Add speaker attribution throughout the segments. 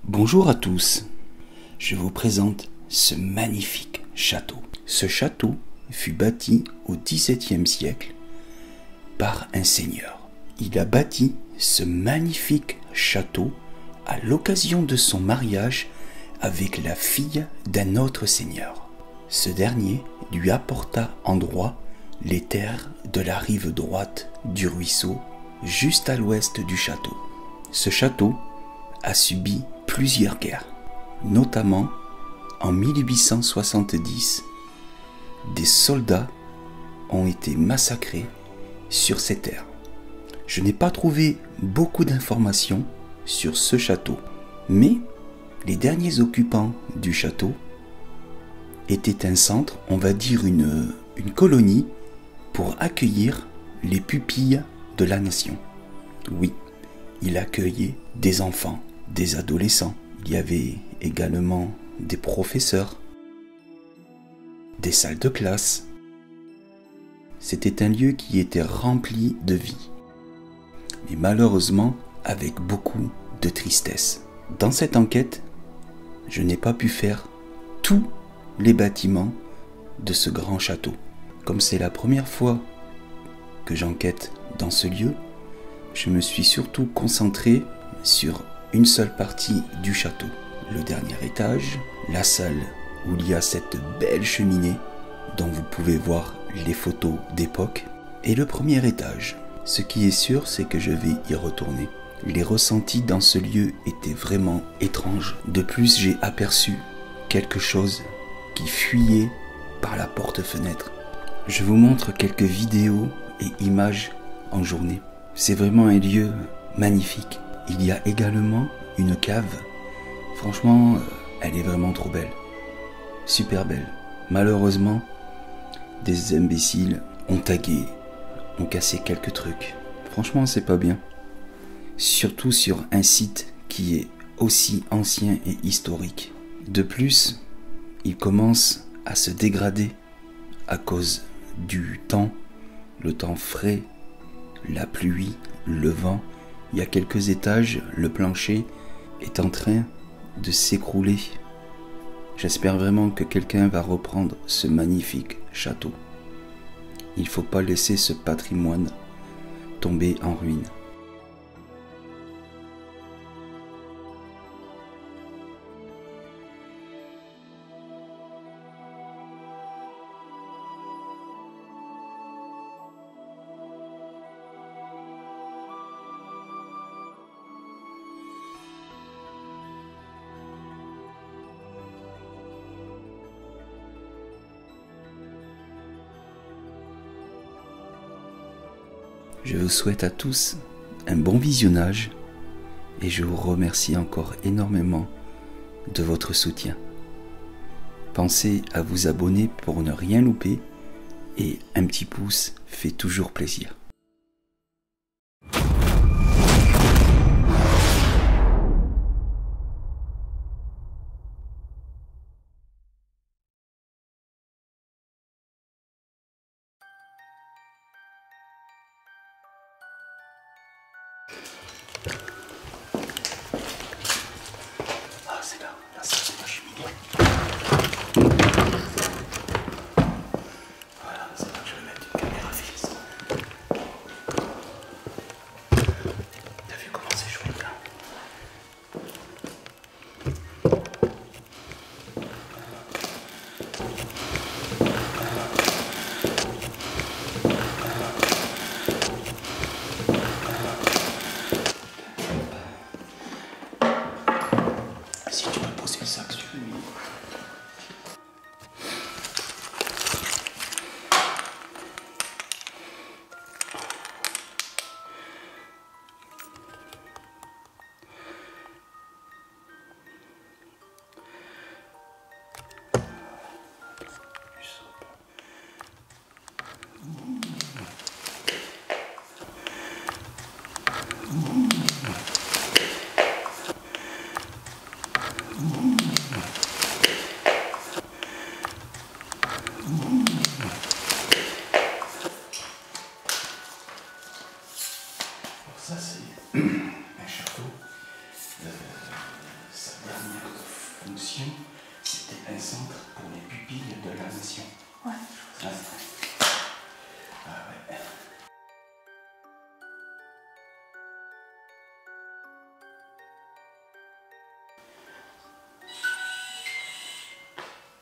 Speaker 1: Bonjour à tous, je vous présente ce magnifique château. Ce château fut bâti au XVIIe siècle par un seigneur. Il a bâti ce magnifique château à l'occasion de son mariage avec la fille d'un autre seigneur. Ce dernier lui apporta en droit les terres de la rive droite du ruisseau, juste à l'ouest du château. Ce château a subi plusieurs guerres, notamment en 1870, des soldats ont été massacrés sur ces terres. Je n'ai pas trouvé beaucoup d'informations sur ce château, mais les derniers occupants du château étaient un centre, on va dire une colonie, pour accueillir les pupilles de la nation. Oui, il accueillait des enfants, des adolescents. Il y avait également des professeurs, des salles de classe. C'était un lieu qui était rempli de vie, mais malheureusement avec beaucoup de tristesse. Dans cette enquête, je n'ai pas pu faire tous les bâtiments de ce grand château. Comme c'est la première fois que j'enquête dans ce lieu, je me suis surtout concentré sur une seule partie du château. Le dernier étage, la salle où il y a cette belle cheminée dont vous pouvez voir les photos d'époque, et le premier étage. Ce qui est sûr, c'est que je vais y retourner. Les ressentis dans ce lieu étaient vraiment étranges. De plus, j'ai aperçu quelque chose qui fuyait par la porte-fenêtre. Je vous montre quelques vidéos et images en journée. C'est vraiment un lieu magnifique. Il y a également une cave. Franchement, elle est vraiment trop belle. Super belle. Malheureusement, des imbéciles ont tagué, ont cassé quelques trucs. Franchement, c'est pas bien. Surtout sur un site qui est aussi ancien et historique. De plus, il commence à se dégrader à cause du temps, le temps frais, la pluie, le vent. Il y a quelques étages, le plancher est en train de s'écrouler. J'espère vraiment que quelqu'un va reprendre ce magnifique château. Il ne faut pas laisser ce patrimoine tomber en ruine. Je vous souhaite à tous un bon visionnage et je vous remercie encore énormément de votre soutien. Pensez à vous abonner pour ne rien louper et un petit pouce fait toujours plaisir. Ah, c'est là, ça c'est la cheminée. Voilà, c'est là que je vais mettre une caméra fixe. T'as vu comment c'est chouette là? Si tu veux poser le sac, tu peux lui. fonction, c'était un centre pour les pupilles de la nation.
Speaker 2: Ouais.
Speaker 1: Ah, ouais.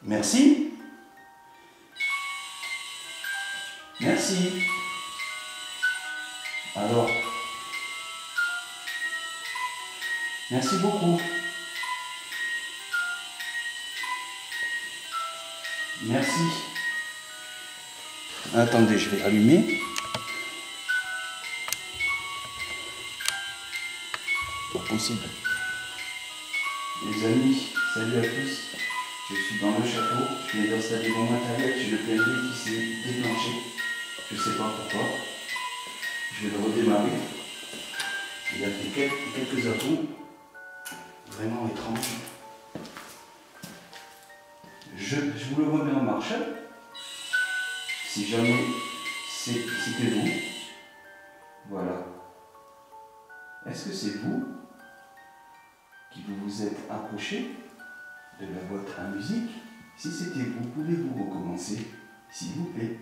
Speaker 1: Merci. Merci. Alors, merci beaucoup. Merci. Attendez, je vais allumer. Pas possible. Les amis, salut à tous. Je suis dans le château. Je viens d'installer mon matériel. J'ai le PND qui s'est déclenché. Je ne sais pas pourquoi. Je vais le redémarrer. Il a fait quelques atouts vraiment étranges. Je vous le remets en marche. Si jamais c'était vous, voilà. Est-ce que c'est vous qui vous êtes approché de la boîte à musique? Si c'était vous, pouvez-vous recommencer, s'il vous plaît?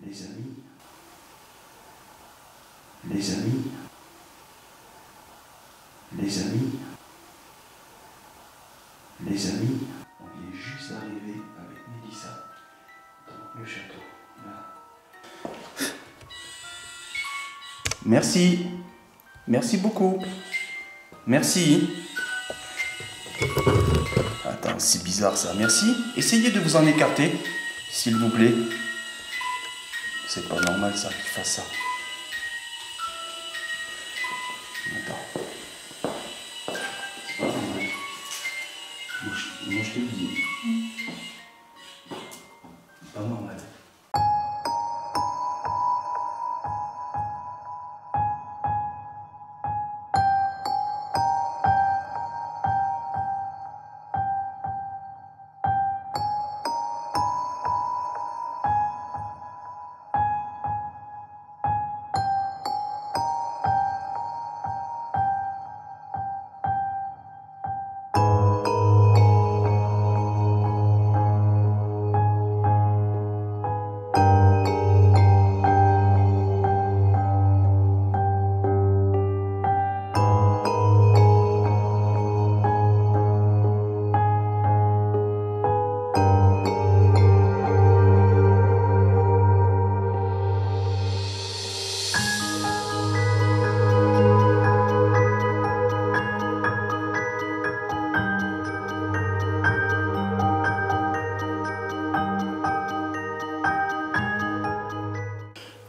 Speaker 1: Les amis, les amis, les amis, les amis, on est juste arrivé avec Mélissa dans le château. Là. Merci, merci beaucoup, merci. Attends, c'est bizarre ça, merci. Essayez de vous en écarter, s'il vous plaît. C'est pas normal ça qu'il fasse ça. Attends. C'est pas normal. Moi je te le dis. C'est pas normal.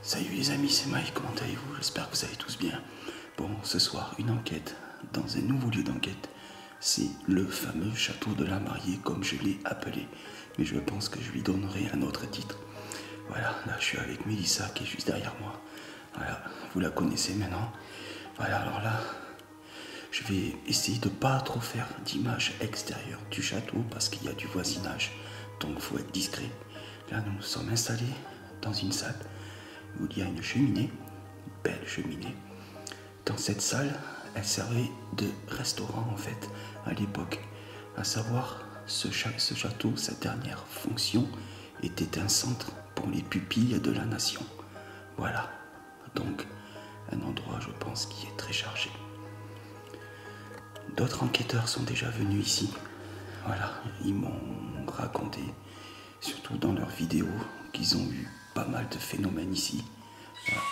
Speaker 1: Salut les amis, c'est Mike, comment allez-vous? J'espère que vous allez tous bien. Bon, ce soir, une enquête dans un nouveau lieu d'enquête. C'est le fameux château de la mariée, comme je l'ai appelé. Mais je pense que je lui donnerai un autre titre. Voilà, là je suis avec Mélissa qui est juste derrière moi. Voilà, vous la connaissez maintenant. Voilà, alors là, je vais essayer de ne pas trop faire d'image extérieure du château parce qu'il y a du voisinage. Donc il faut être discret. Là, nous nous sommes installés dans une salle où il y a une cheminée, une belle cheminée. Dans cette salle, elle servait de restaurant en fait à l'époque. À savoir, ce château, sa dernière fonction était un centre pour les pupilles de la nation. Voilà, donc un endroit je pense qui est très chargé. D'autres enquêteurs sont déjà venus ici. Voilà, ils m'ont raconté, surtout dans leurs vidéos, qu'ils ont eu pas mal de phénomènes ici. Voilà.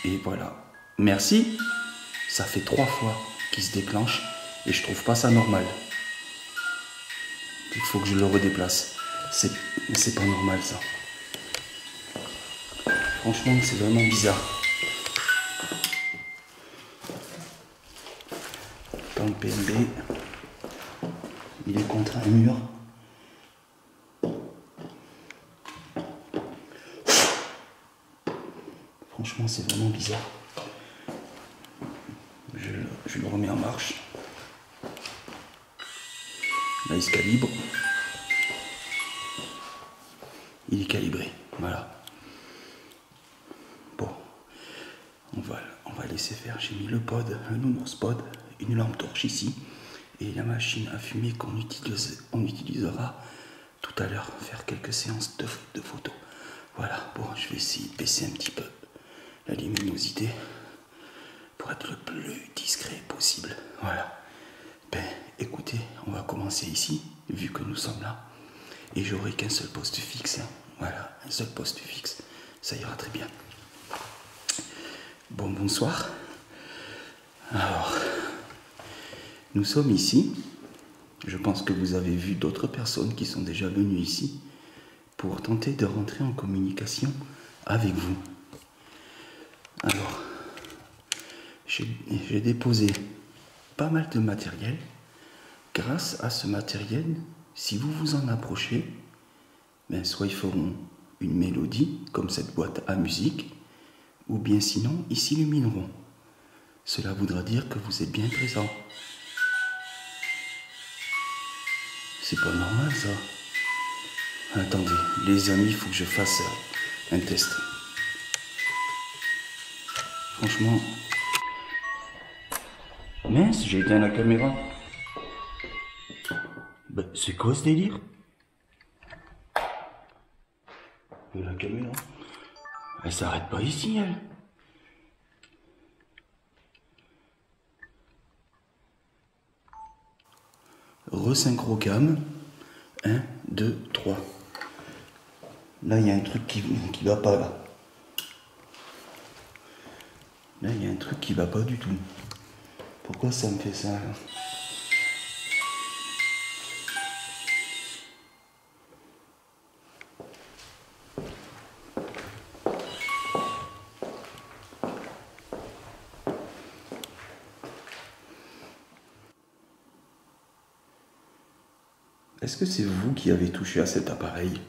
Speaker 1: Et voilà. Merci. Ça fait 3 fois qu'il se déclenche et je trouve pas ça normal. Il faut que je le redéplace. C'est pas normal ça. Franchement, c'est vraiment bizarre. Dans le PNB, il est contre un mur. Franchement, c'est vraiment bizarre. Je le remets en marche. Là, il se calibre. Il est calibré. Voilà. laisser faire. J'ai mis le pod, le nounours pod, une lampe torche ici et la machine à fumer qu'on utilisera tout à l'heure, faire quelques séances de photos. Voilà, bon, je vais essayer de baisser un petit peu la luminosité pour être le plus discret possible. Voilà. Ben, écoutez, on va commencer ici, vu que nous sommes là. Et j'aurai qu'un seul poste fixe. Hein. Voilà, un seul poste fixe. Ça ira très bien. Bon, bonsoir. Alors, nous sommes ici. Je pense que vous avez vu d'autres personnes qui sont déjà venues ici pour tenter de rentrer en communication avec vous. Alors, j'ai déposé pas mal de matériel. Grâce à ce matériel, si vous vous en approchez, ben soit ils feront une mélodie, comme cette boîte à musique, ou bien sinon, ils s'illumineront. Cela voudra dire que vous êtes bien présent. C'est pas normal ça. Attendez, les amis, il faut que je fasse un test. Franchement... Mince, j'ai éteint la caméra. Ben, c'est quoi ce délire? Et la caméra, elle s'arrête pas ici, elle. Resynchro-cam. 1, 2, 3. Là, il y a un truc qui va pas, là. Là, il y a un truc qui va pas du tout. Pourquoi ça me fait ça, là? Est-ce que c'est vous qui avez touché à cet appareil?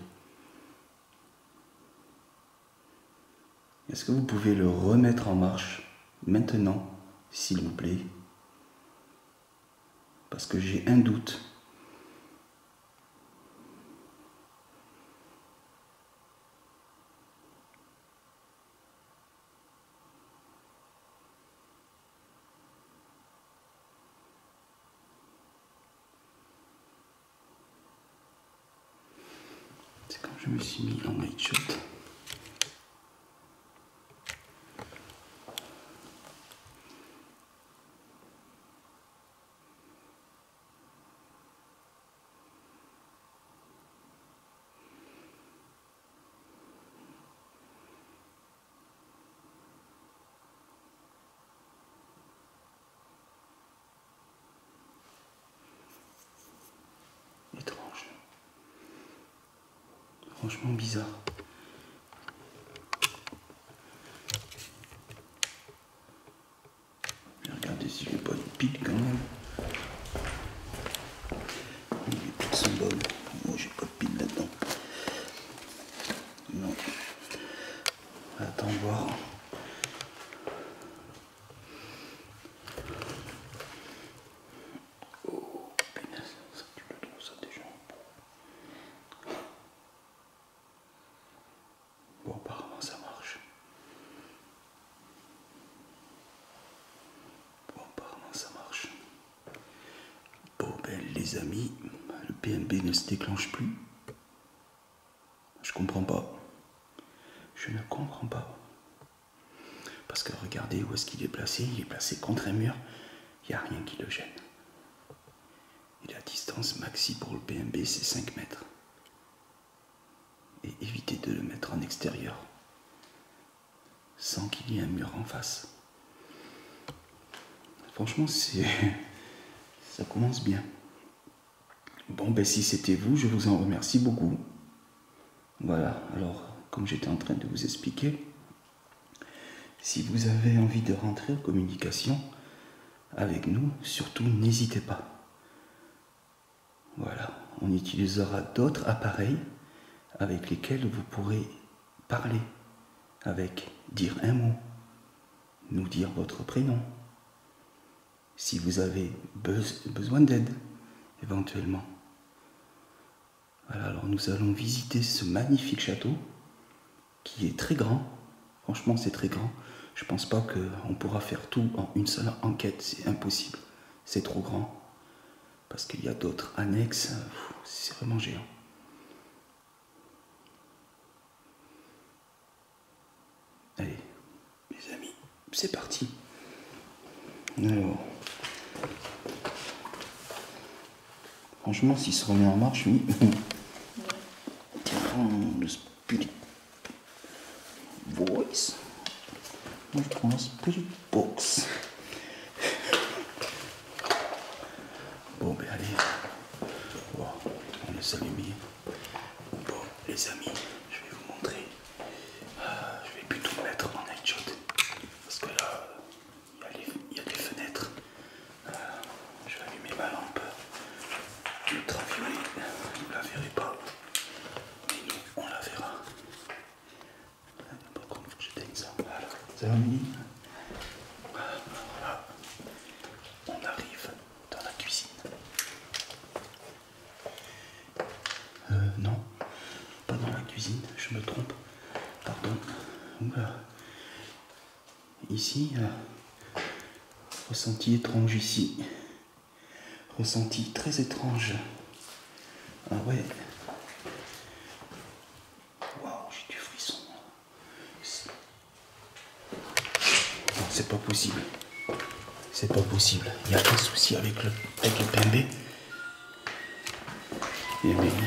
Speaker 1: Est-ce que vous pouvez le remettre en marche maintenant, s'il vous plaît? Parce que j'ai un doute. C'est quand je me suis mis en night shot. Étrange. Franchement bizarre. Regardez si j'ai pas de pile quand même. Les piles sont bonnes. Moi j'ai pas de pile là-dedans. Non. Attends voir. Oh punaise, ça tu le trouves ça déjà. Bon apparemment ça marche. Bon apparemment ça marche. Bon ben les amis, le PMB ne se déclenche plus. Je comprends pas. Je ne comprends pas. Parce que regardez où est-ce qu'il est placé. Il est placé contre un mur. Il n'y a rien qui le gêne. Et la distance maxi pour le PMB, c'est 5 mètres. Et évitez de le mettre en extérieur. Sans qu'il y ait un mur en face. Franchement, ça commence bien. Bon, ben si c'était vous, je vous en remercie beaucoup. Voilà, alors, comme j'étais en train de vous expliquer, si vous avez envie de rentrer en communication avec nous, surtout n'hésitez pas. Voilà, on utilisera d'autres appareils avec lesquels vous pourrez parler, avec dire un mot, nous dire votre prénom. Si vous avez besoin d'aide, éventuellement. Voilà, alors nous allons visiter ce magnifique château qui est très grand. Franchement, c'est très grand. Je pense pas qu'on pourra faire tout en une seule enquête, c'est impossible. C'est trop grand. Parce qu'il y a d'autres annexes, c'est vraiment géant. Allez, mes amis, c'est parti. Alors, franchement, s'il se remet en marche, oui. Tiens, le Spirit Voice. Moi, je prends la Spirit Box. Bon, ben allez. Bon, on laisse allumer. Bon, les amis, je vais vous montrer. Je vais plutôt me mettre en night shot. Parce que là, il y a des fenêtres. Je vais allumer ma lampe ultraviolet. Vous ne la verrez pas. Mais nous, on la verra. Par contre, il faut que j'éteigne ça. Voilà. Ça va, Amélie ? Voilà. On arrive dans la cuisine. Non, pas dans la cuisine, je me trompe. Pardon. Oula. Ici, ressenti étrange ici. Ressenti très étrange. Ah ouais. Waouh, j'ai du frisson. Non, c'est pas possible. C'est pas possible. Il y a un souci avec le PMB. Et Amélie.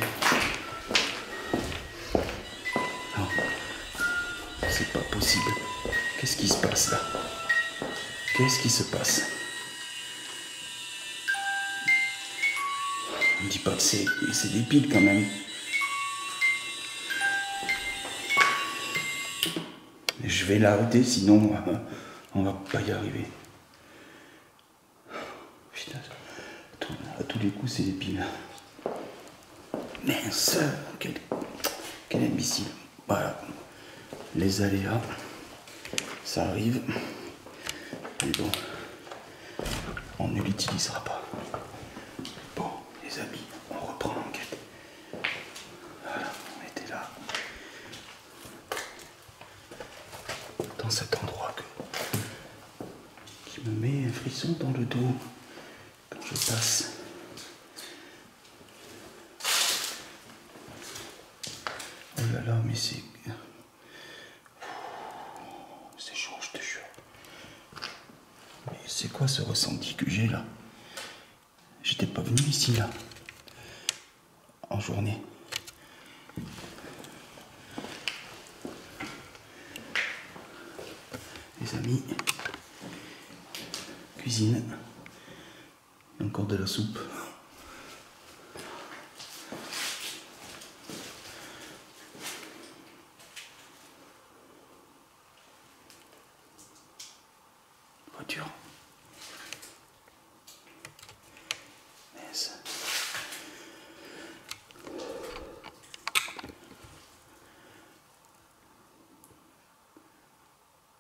Speaker 1: Non. C'est pas possible. Qu'est-ce qui se passe là? Qu'est-ce qui se passe? On ne dit pas que c'est des piles quand même. Je vais la ôter, sinon on va pas y arriver. Putain, à tous les coups c'est des piles. Mince, quel imbécile. Voilà, les aléas, ça arrive. Mais bon, on ne l'utilisera pas. Bon, les amis, on reprend l'enquête. Voilà, on était là. Dans cet endroit qui me met un frisson dans le dos quand je passe. Oh là là, mais c'est chaud, je te jure. Mais c'est quoi ce ressenti que j'ai là? J'étais pas venu ici là, en journée. Les amis, cuisine, il y a encore de la soupe. Voiture. Mince.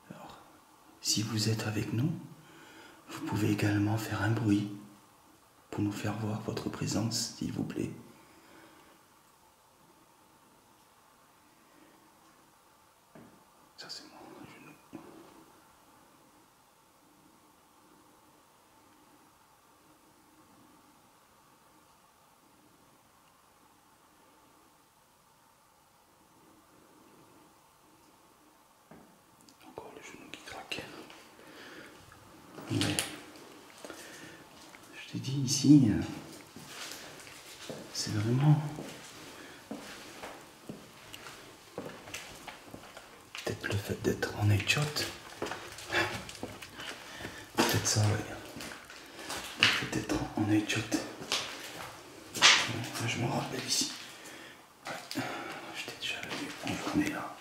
Speaker 1: Alors, si vous êtes avec nous, vous pouvez également faire un bruit pour nous faire voir votre présence, s'il vous plaît. Ça, c'est mon genou. Encore le genou qui craque. Ouais. Je t'ai dit ici, c'est vraiment peut-être le fait d'être en night shot. Peut-être ça, ouais. Le fait d'être en night shot. Ouais, je me rappelle ici. Ouais. Je t'ai déjà vu en journée là.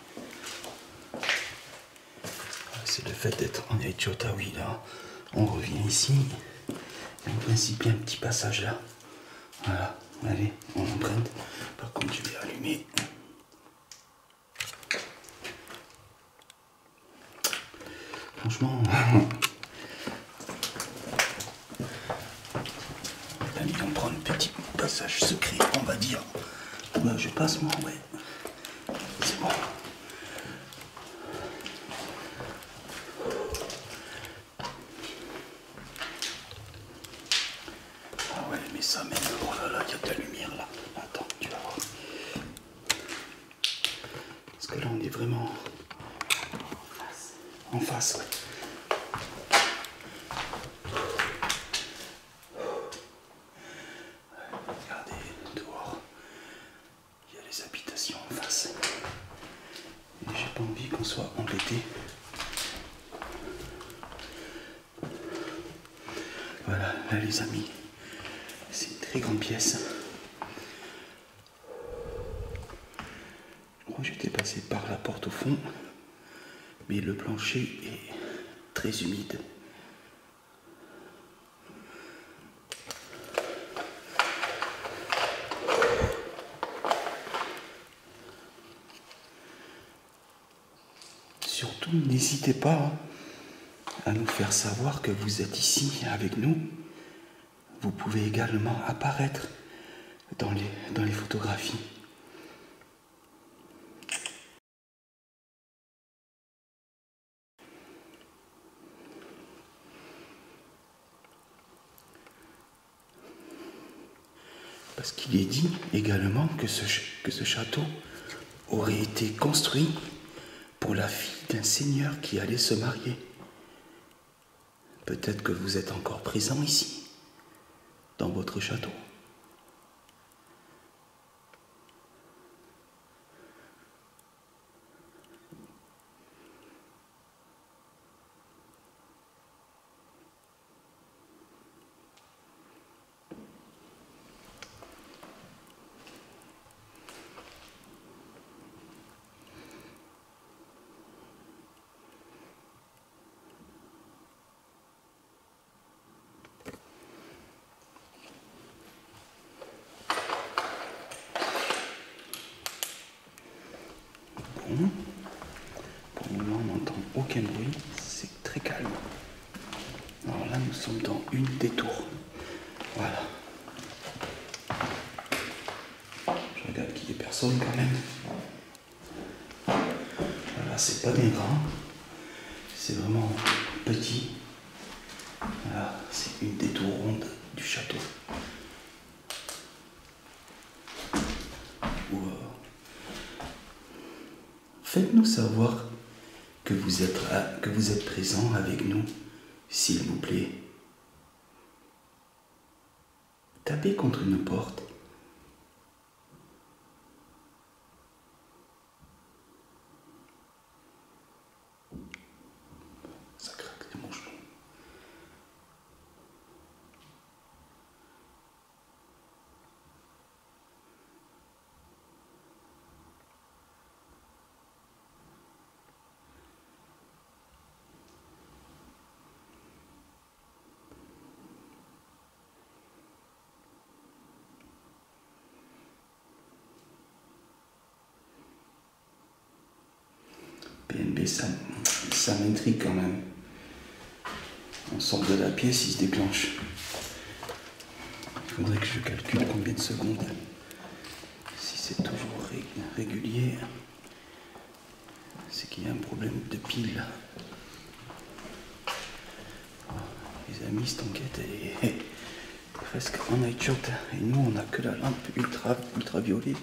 Speaker 1: C'est le fait d'être en night shot. Ah oui, là, on revient ici. En principe, il y a un petit passage là. Voilà, allez, on emprunte. Par contre, je vais allumer. Franchement, on prend un petit passage secret, on va dire. Ben, je passe moi, ouais. C'est bon. on est vraiment en face. Ouais. Regardez dehors, il y a les habitations en face. Et j'ai pas envie qu'on soit embêté. Voilà, là les amis, c'est une très grande pièce. Je crois que j'étais passé par la porte au fond, mais le plancher est très humide. Surtout, n'hésitez pas à nous faire savoir que vous êtes ici avec nous. Vous pouvez également apparaître dans les photographies. Parce qu'il est dit également que ce château aurait été construit pour la fille d'un seigneur qui allait se marier. Peut-être que vous êtes encore présent ici, dans votre château. Pour le moment, on n'entend aucun bruit, c'est très calme. Alors là, nous sommes dans une des tours. Voilà. Je regarde qu'il n'y ait personne quand même. Voilà, c'est pas bien grand. C'est vraiment petit. Voilà, c'est une des tours rondes du château. Faites-nous savoir que vous êtes présent avec nous, s'il vous plaît. Tapez contre une porte. Ça craque des mouches. PNB, ça m'intrigue quand même. On sort de la pièce, il se déclenche. Il faudrait que je calcule combien de secondes. Si c'est toujours régulier, c'est qu'il y a un problème de pile. Les amis, cette enquête est presque en night shot. Et nous, on n'a que la lampe ultraviolet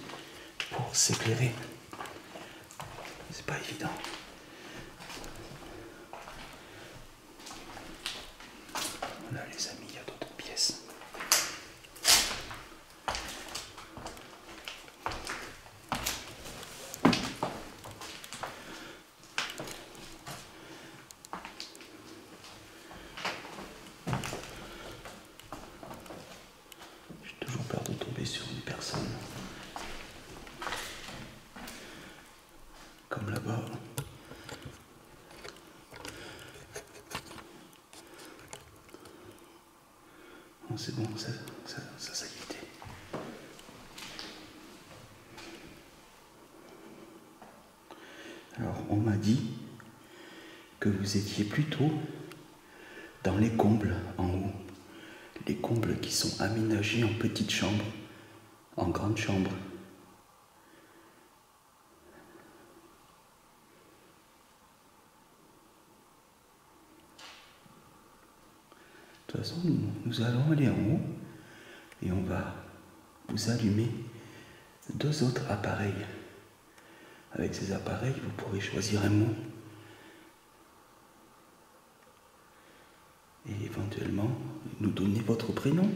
Speaker 1: pour s'éclairer. C'est pas évident. Là, les amis, il y a d'autres pièces. J'ai toujours peur de tomber sur une personne. Comme là-bas. Non, c'est bon, ça y était. Alors, on m'a dit que vous étiez plutôt dans les combles en haut. Les combles qui sont aménagés en petites chambres, en grandes chambres. De toute façon, nous allons aller en haut et on va vous allumer 2 autres appareils Avec ces appareils, vous pourrez choisir un mot et éventuellement nous donner votre prénom.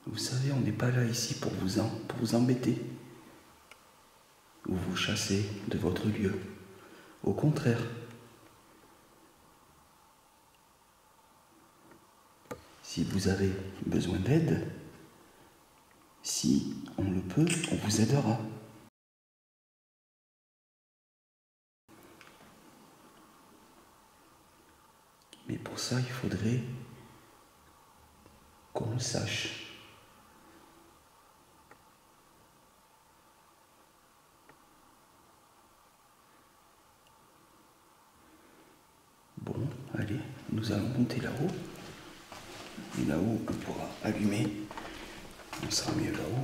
Speaker 1: Vous savez, on n'est pas là ici pour vous embêter ou vous chasser de votre lieu. Au contraire. Si vous avez besoin d'aide, si on le peut, on vous aidera. Mais pour ça, il faudrait qu'on le sache. Bon, allez, nous allons monter là-haut. Et là-haut, on pourra allumer. On sera mieux là-haut.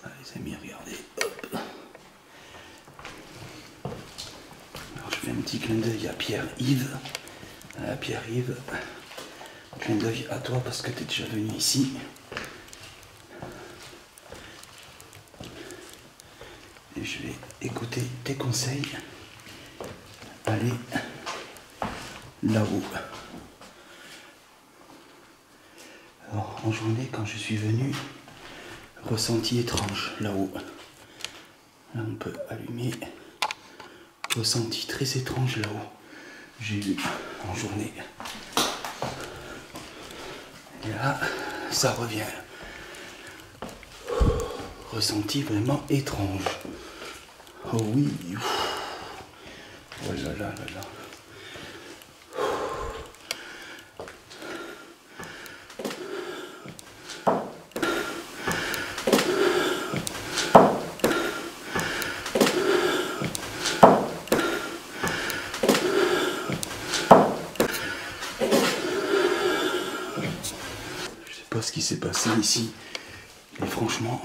Speaker 1: Allez, les amis, regardez. Hop. Alors, je fais un petit clin d'œil à Pierre-Yves. Pierre-Yves, clin d'œil à toi parce que tu es déjà venu ici. Et je vais écouter tes conseils. Allez là-haut. Alors, en journée, quand je suis venu, ressenti étrange là-haut. Là, on peut allumer. Ressenti très étrange là-haut. J'ai eu en journée. Et là, ça revient. Ressenti vraiment étrange. Oh oui. Oh là là là là. Je sais pas ce qui s'est passé ici, mais franchement.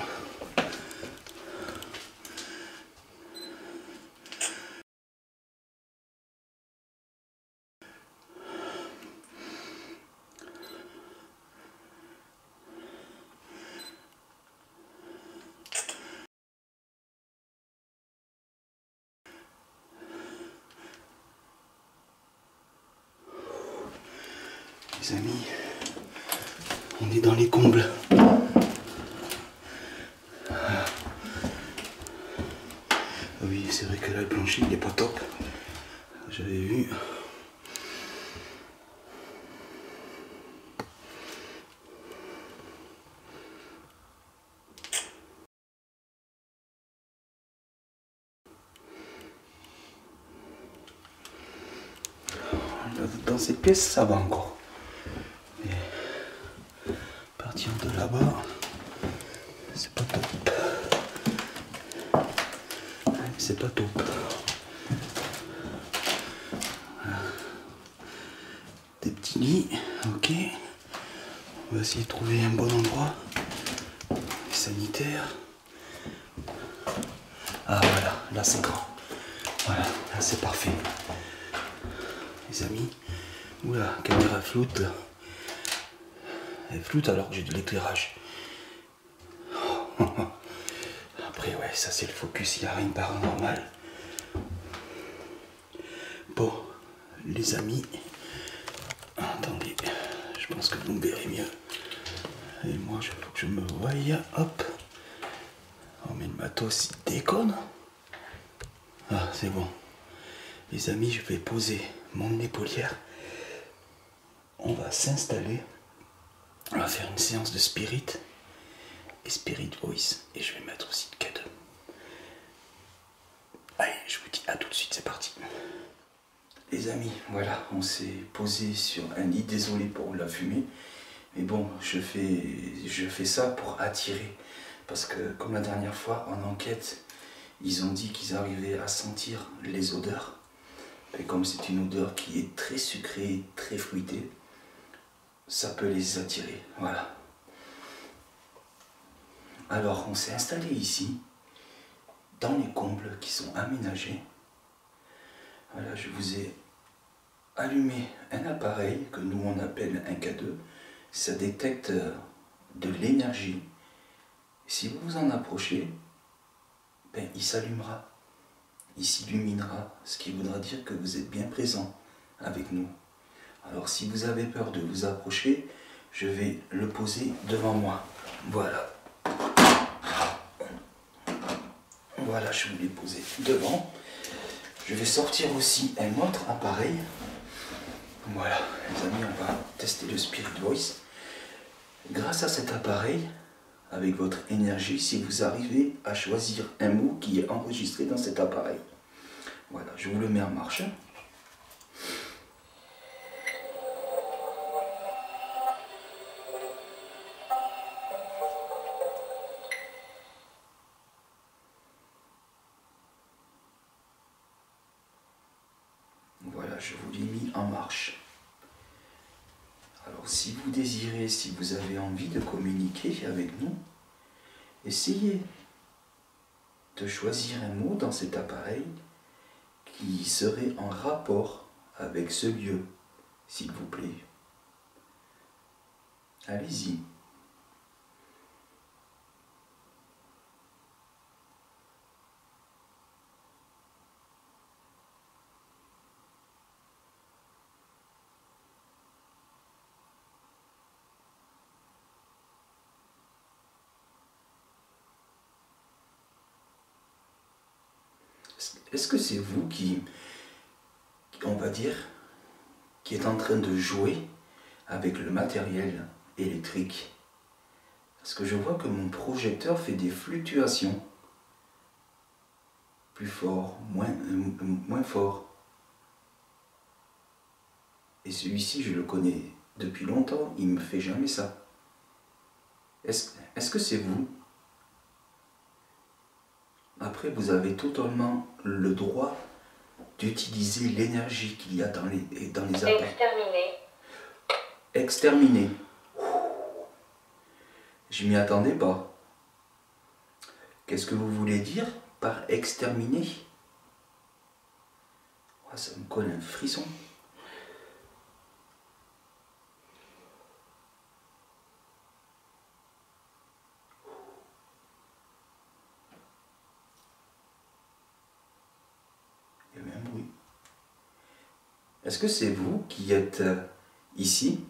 Speaker 1: Les amis, on est dans les combles. Oui, c'est vrai que là, le plancher, il n'est pas top. J'avais vu. Dans cette pièce, ça va encore. Mais partir de là-bas, c'est pas top. C'est pas top. Voilà. Des petits lits, ok. On va essayer de trouver un bon endroit. Sanitaire. Ah voilà, là c'est grand. Voilà, là c'est parfait. Les amis. Oula, caméra floute. Elle floute alors que j'ai de l'éclairage. Après ouais, ça c'est le focus, il n'y a rien de paranormal. Bon, les amis. Attendez, je pense que vous me verrez mieux. Et moi, il faut que je me voie. Hop. Oh mais le matos, il déconne. Ah, c'est bon. Les amis, je vais poser mon épaulière. On va s'installer. On va faire une séance de spirit et spirit voice. Et je vais mettre aussi de K2. Allez, je vous dis à tout de suite, c'est parti. Les amis, voilà, on s'est posé sur un lit. Désolé pour la fumée. Mais bon, je fais ça pour attirer. Parce que comme la dernière fois, en enquête, ils ont dit qu'ils arrivaient à sentir les odeurs. Et comme c'est une odeur qui est très sucrée, très fruitée, ça peut les attirer. Voilà. Alors, on s'est installé ici, dans les combles qui sont aménagés. Voilà, je vous ai allumer un appareil que nous on appelle un K2. Ça détecte de l'énergie. Si vous vous en approchez, ben, il s'allumera, il s'illuminera, ce qui voudra dire que vous êtes bien présent avec nous. Alors si vous avez peur de vous approcher, je vais le poser devant moi. Voilà. Voilà, je vous l'ai posé devant. Je vais sortir aussi un autre appareil. Voilà, les amis, on va tester le Spirit Voice. Grâce à cet appareil, avec votre énergie, si vous arrivez à choisir un mot qui est enregistré dans cet appareil. Voilà, je vous le mets en marche. Voilà, je vous l'ai mis en marche. Alors si vous désirez, si vous avez envie de communiquer avec nous, essayez de choisir un mot dans cet appareil qui serait en rapport avec ce lieu, s'il vous plaît. Allez-y. Est-ce que c'est vous qui, on va dire, qui êtes en train de jouer avec le matériel électrique? Parce que je vois que mon projecteur fait des fluctuations. Plus fort, moins fort. Et celui-ci, je le connais depuis longtemps, il ne me fait jamais ça. Est-ce que c'est vous? Après, vous avez totalement le droit d'utiliser l'énergie qu'il y a dans les appareils.
Speaker 2: Exterminer.
Speaker 1: Exterminer. Je m'y attendais pas. Qu'est-ce que vous voulez dire par exterminer? Oh, ça me colle un frisson. Il y a même un bruit. Est-ce que c'est vous qui êtes ici?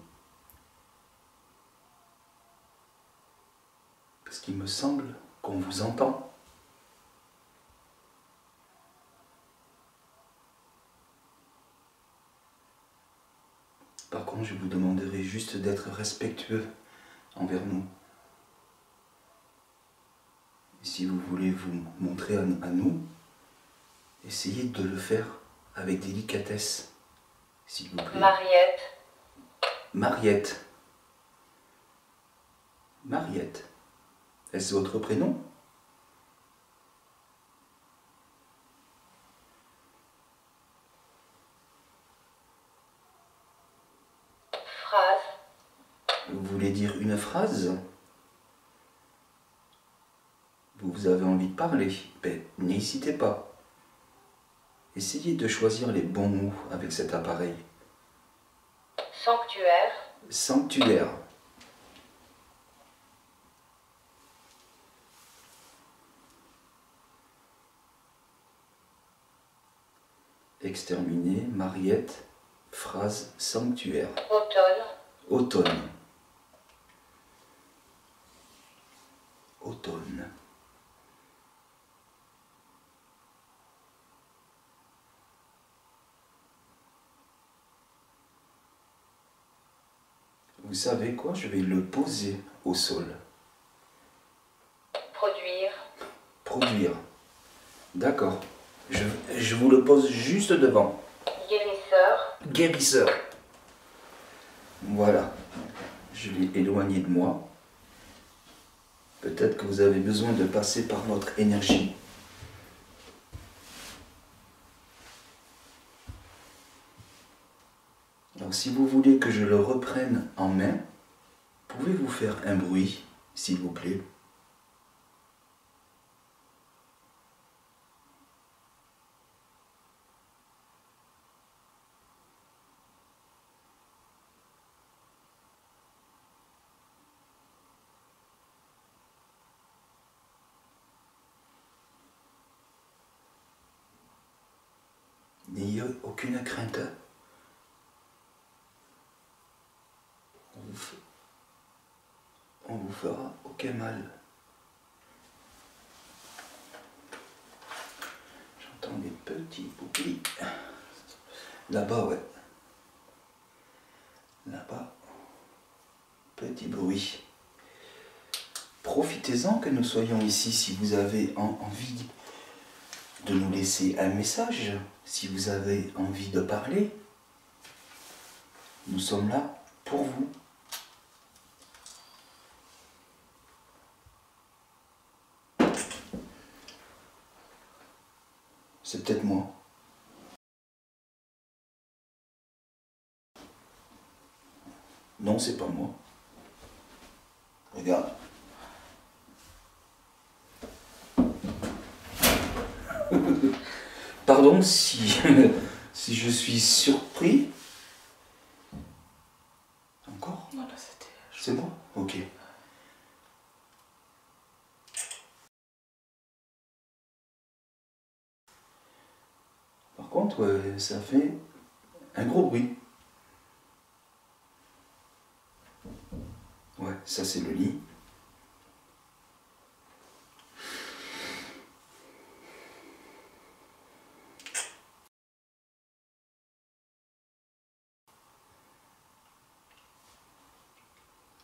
Speaker 1: Parce qu'il me semble qu'on vous entend. Par contre, je vous demanderai juste d'être respectueux envers nous. Et si vous voulez vous montrer à nous, essayez de le faire avec délicatesse, s'il vous plaît.
Speaker 2: Mariette.
Speaker 1: Mariette. Mariette. Est-ce votre prénom?
Speaker 2: Phrase.
Speaker 1: Vous voulez dire une phrase? Vous avez envie de parler? Ben, n'hésitez pas. Essayez de choisir les bons mots avec cet appareil.
Speaker 2: Sanctuaire.
Speaker 1: Sanctuaire. Exterminer, Mariette, phrase sanctuaire.
Speaker 2: Automne.
Speaker 1: Automne. Automne. Vous savez quoi? Je vais le poser au sol.
Speaker 2: Produire.
Speaker 1: Produire. D'accord. Je vous le pose juste devant.
Speaker 2: Guérisseur.
Speaker 1: Guérisseur. Voilà. Je l'ai éloigné de moi. Peut-être que vous avez besoin de passer par notre énergie. Alors si vous voulez que je le reprenne en main, pouvez-vous faire un bruit, s'il vous plaît? aucune crainte. On vous fera aucun mal. J'entends des petits bruits. Là-bas, ouais. Là-bas, petit bruit. Profitez-en que nous soyons ici si vous avez envie de nous laisser un message, si vous avez envie de parler. Nous sommes là pour vous. C'est peut-être moi. Non, c'est pas moi. Regarde. Pardon si, si je suis surpris. Encore?
Speaker 3: Non, là c'était...
Speaker 1: C'est moi? Ok. Par contre, ça fait un gros bruit. Ouais, ça c'est le lit.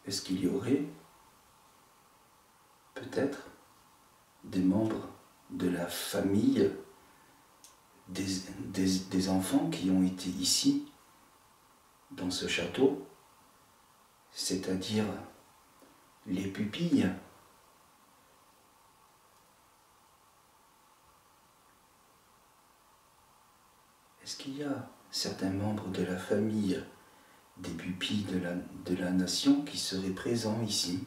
Speaker 1: Est-ce qu'il y aurait peut-être des membres de la famille des enfants qui ont été ici, dans ce château, c'est-à-dire les pupilles? Est-ce qu'il y a certains membres de la famille des pupilles de la nation qui seraient présents ici?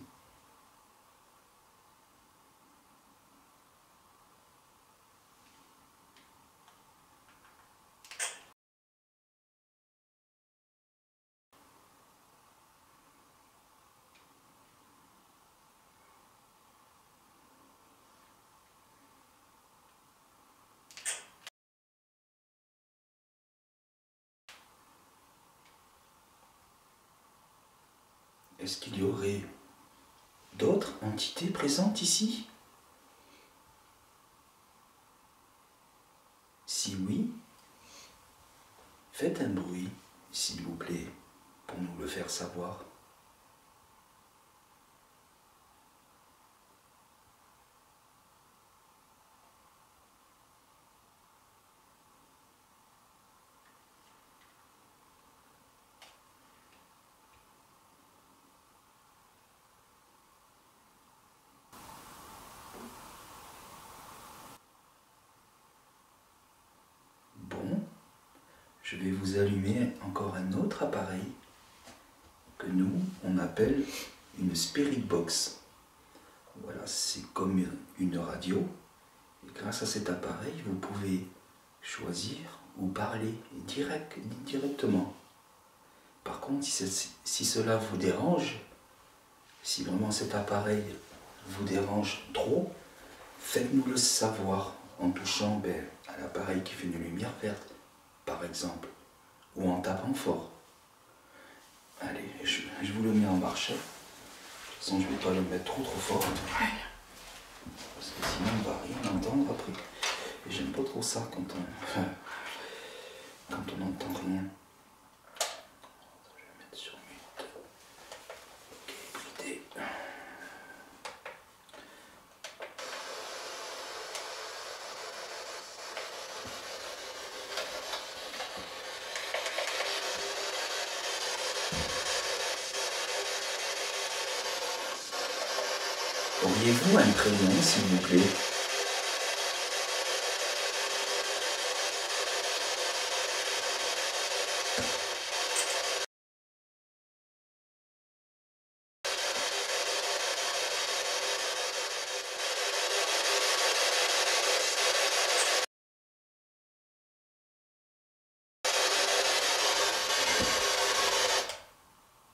Speaker 1: Est-ce qu'il y aurait d'autres entités présentes ici? Si oui, faites un bruit, s'il vous plaît, pour nous le faire savoir. Je vais vous allumer encore un autre appareil que nous, on appelle une Spirit Box. Voilà, c'est comme une radio. Et grâce à cet appareil, vous pouvez choisir ou parler directement. Par contre, si cela vous dérange, si vraiment cet appareil vous dérange trop, faites-nous le savoir en touchant à l'appareil qui fait une lumière verte, par exemple, ou en tapant fort. Allez, je vous le mets en marche. De toute façon, je ne vais pas le mettre trop fort. Parce que sinon, on ne va rien entendre après. Et j'aime pas trop ça quand on n'entend rien. Je vais mettre sur mute. Ok, idée. Auriez-vous un prénom, s'il vous plaît?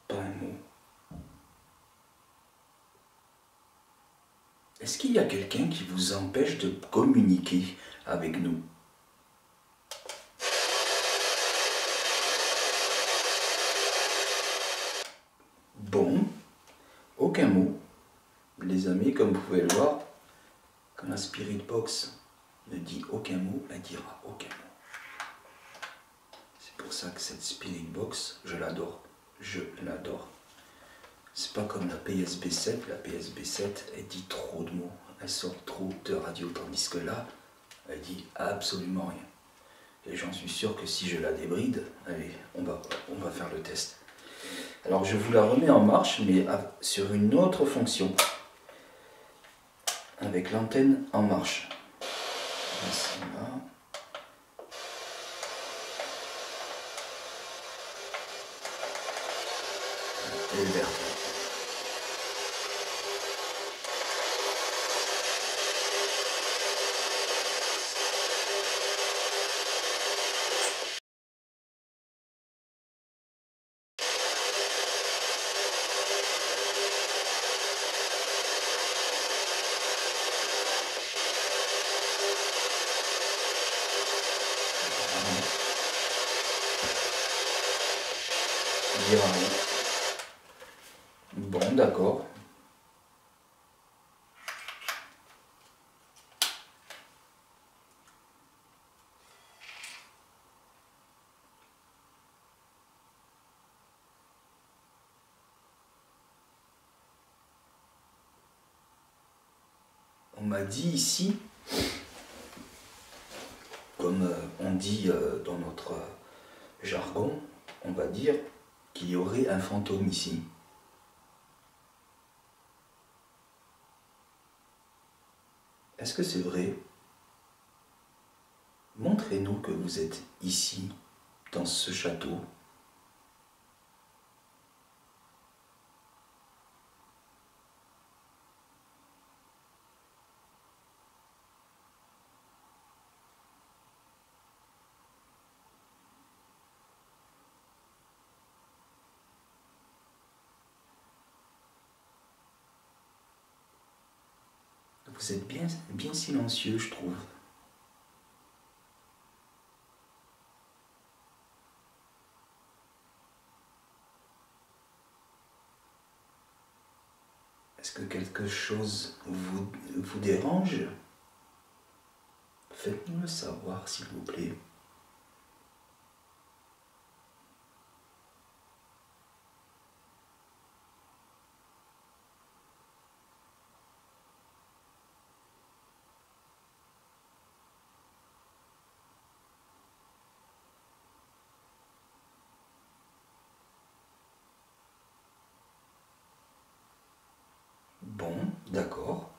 Speaker 1: Pas un mot. Est-ce qu'il y a quelqu'un qui vous empêche de communiquer avec nous? Bon, aucun mot. Les amis, comme vous pouvez le voir, quand la Spirit Box ne dit aucun mot, elle dira aucun mot. C'est pour ça que cette Spirit Box, je l'adore. Je l'adore. C'est pas comme la PSB 7. La PSB 7, elle dit trop de mots. Elle sort trop de radio, tandis que là, elle dit absolument rien. Et j'en suis sûr que si je la débride, allez, on va faire le test. Alors je vous la remets en marche, mais sur une autre fonction. Avec l'antenne en marche. Là. Et verte. Bon, d'accord. On m'a dit ici, comme on dit dans notre jargon, on va dire qu'il y aurait un fantôme ici. Est-ce que c'est vrai? Montrez-nous que vous êtes ici, dans ce château. Vous êtes bien silencieux, je trouve. Est-ce que quelque chose vous dérange? Faites-nous le savoir, s'il vous plaît. Bon, d'accord.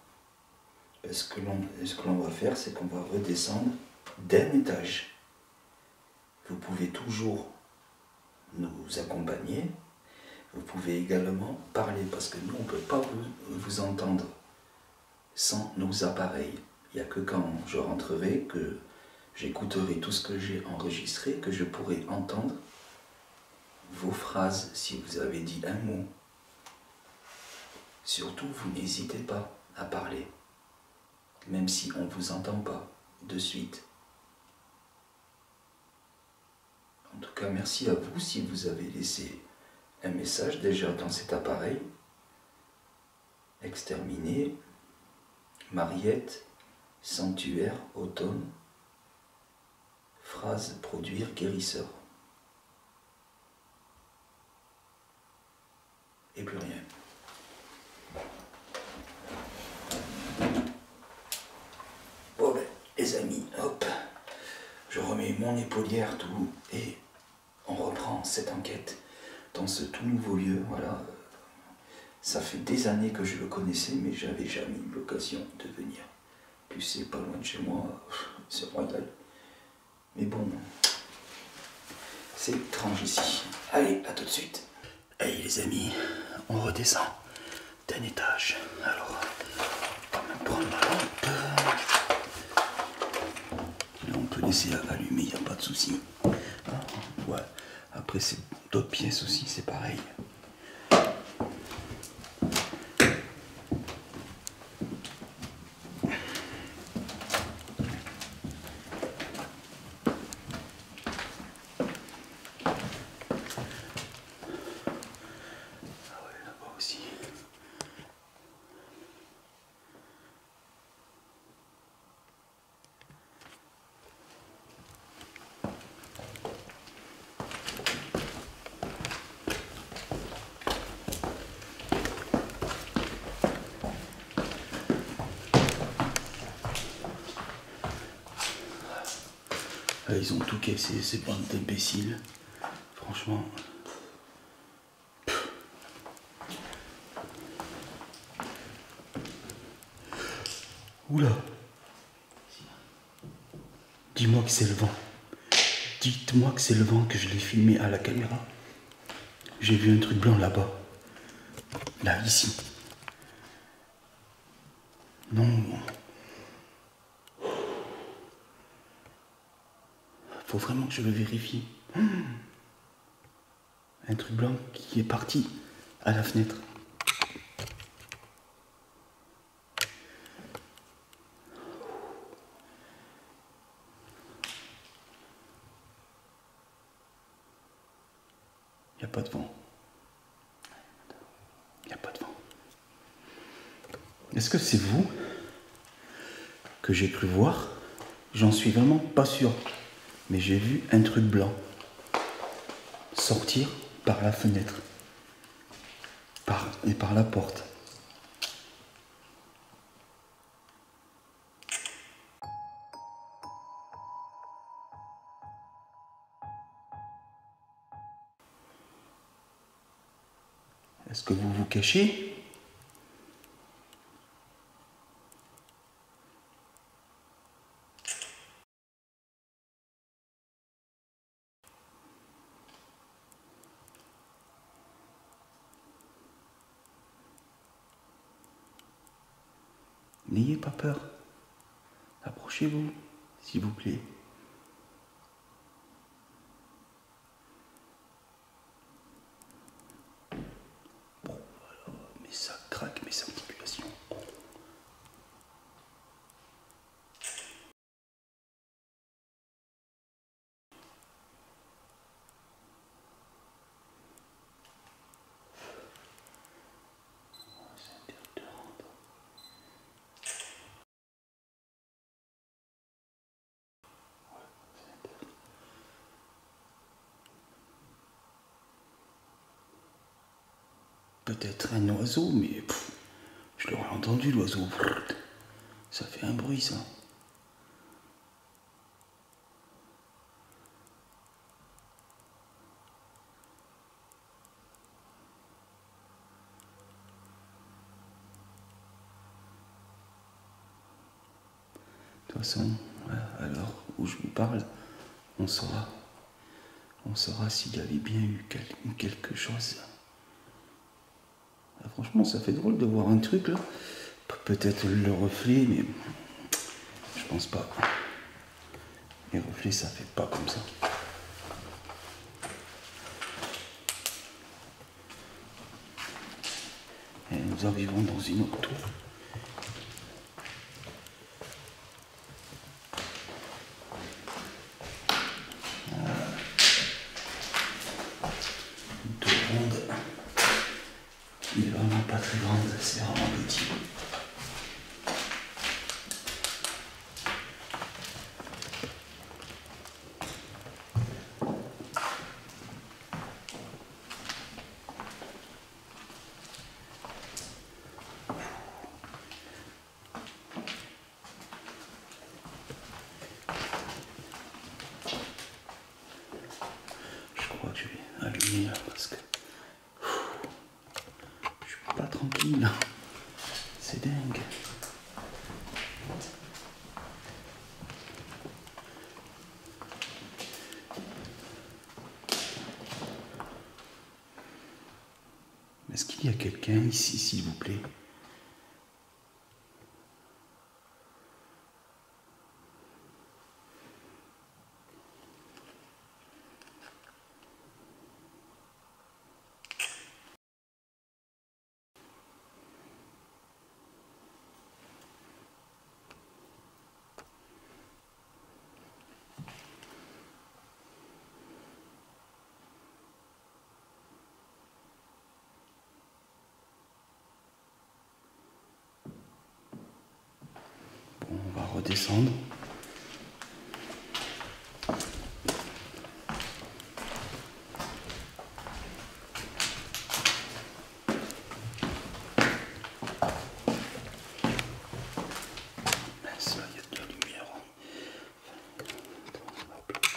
Speaker 1: Ce que l'on va faire, c'est qu'on va redescendre d'un étage. Vous pouvez toujours nous accompagner. Vous pouvez également parler, parce que nous, on ne peut pas vous entendre sans nos appareils. Il n'y a que quand je rentrerai, que j'écouterai tout ce que j'ai enregistré, que je pourrai entendre vos phrases, si vous avez dit un mot. Surtout, vous n'hésitez pas à parler, même si on ne vous entend pas de suite. En tout cas, merci à vous si vous avez laissé un message déjà dans cet appareil. Exterminé, Mariette, sanctuaire, automne, phrase produire guérisseur. Et plus rien. Bon ben, les amis, hop, je remets mon épaulière tout et on reprend cette enquête dans ce tout nouveau lieu. Voilà, ça fait des années que je le connaissais, mais j'avais jamais eu l'occasion de venir. Puis c'est pas loin de chez moi, c'est royal. Mais bon, c'est étrange ici. Allez, à tout de suite. Allez les amis, on redescend d'un étage. Alors, on va même prendre la lampe. Là, on peut laisser allumer, il n'y a pas de souci. Ouais. Après, c'est d'autres pièces aussi, c'est pareil. Là, ils ont tout cassé, ces bandes d'imbéciles. Franchement. Oula. Dis-moi que c'est le vent. Dites-moi que c'est le vent, que je l'ai filmé à la caméra. J'ai vu un truc blanc là-bas. Là, ici. Non. Faut vraiment que je le vérifie. Un truc blanc qui est parti à la fenêtre. Il n'y a pas de vent. Il n'y a pas de vent. Est-ce que c'est vous que j'ai cru voir? J'en suis vraiment pas sûr. Mais j'ai vu un truc blanc sortir par la fenêtre. Et par la porte. Est-ce que vous vous cachez? N'ayez pas peur. Approchez-vous, s'il vous plaît. Bon, voilà, mais ça craque mes articulations. Peut-être un oiseau, mais je l'aurais entendu, l'oiseau. Ça fait un bruit, ça. De toute façon, à l'heure où je vous parle, on saura s'il y avait bien eu quelque chose. Ah, franchement, ça fait drôle de voir un truc là. Peut-être le reflet, mais je pense pas. Les reflets, ça fait pas comme ça. Et nous arrivons dans une autre tour. Une tour ronde. Il est vraiment pas très grande, c'est vraiment petit. Je crois que je vais allumer là parce que je suis pas tranquille. C'est dingue. Est-ce qu'il y a quelqu'un ici, s'il vous plaît? Bon, on va redescendre. Mince, là, il y a de la lumière. Hop là.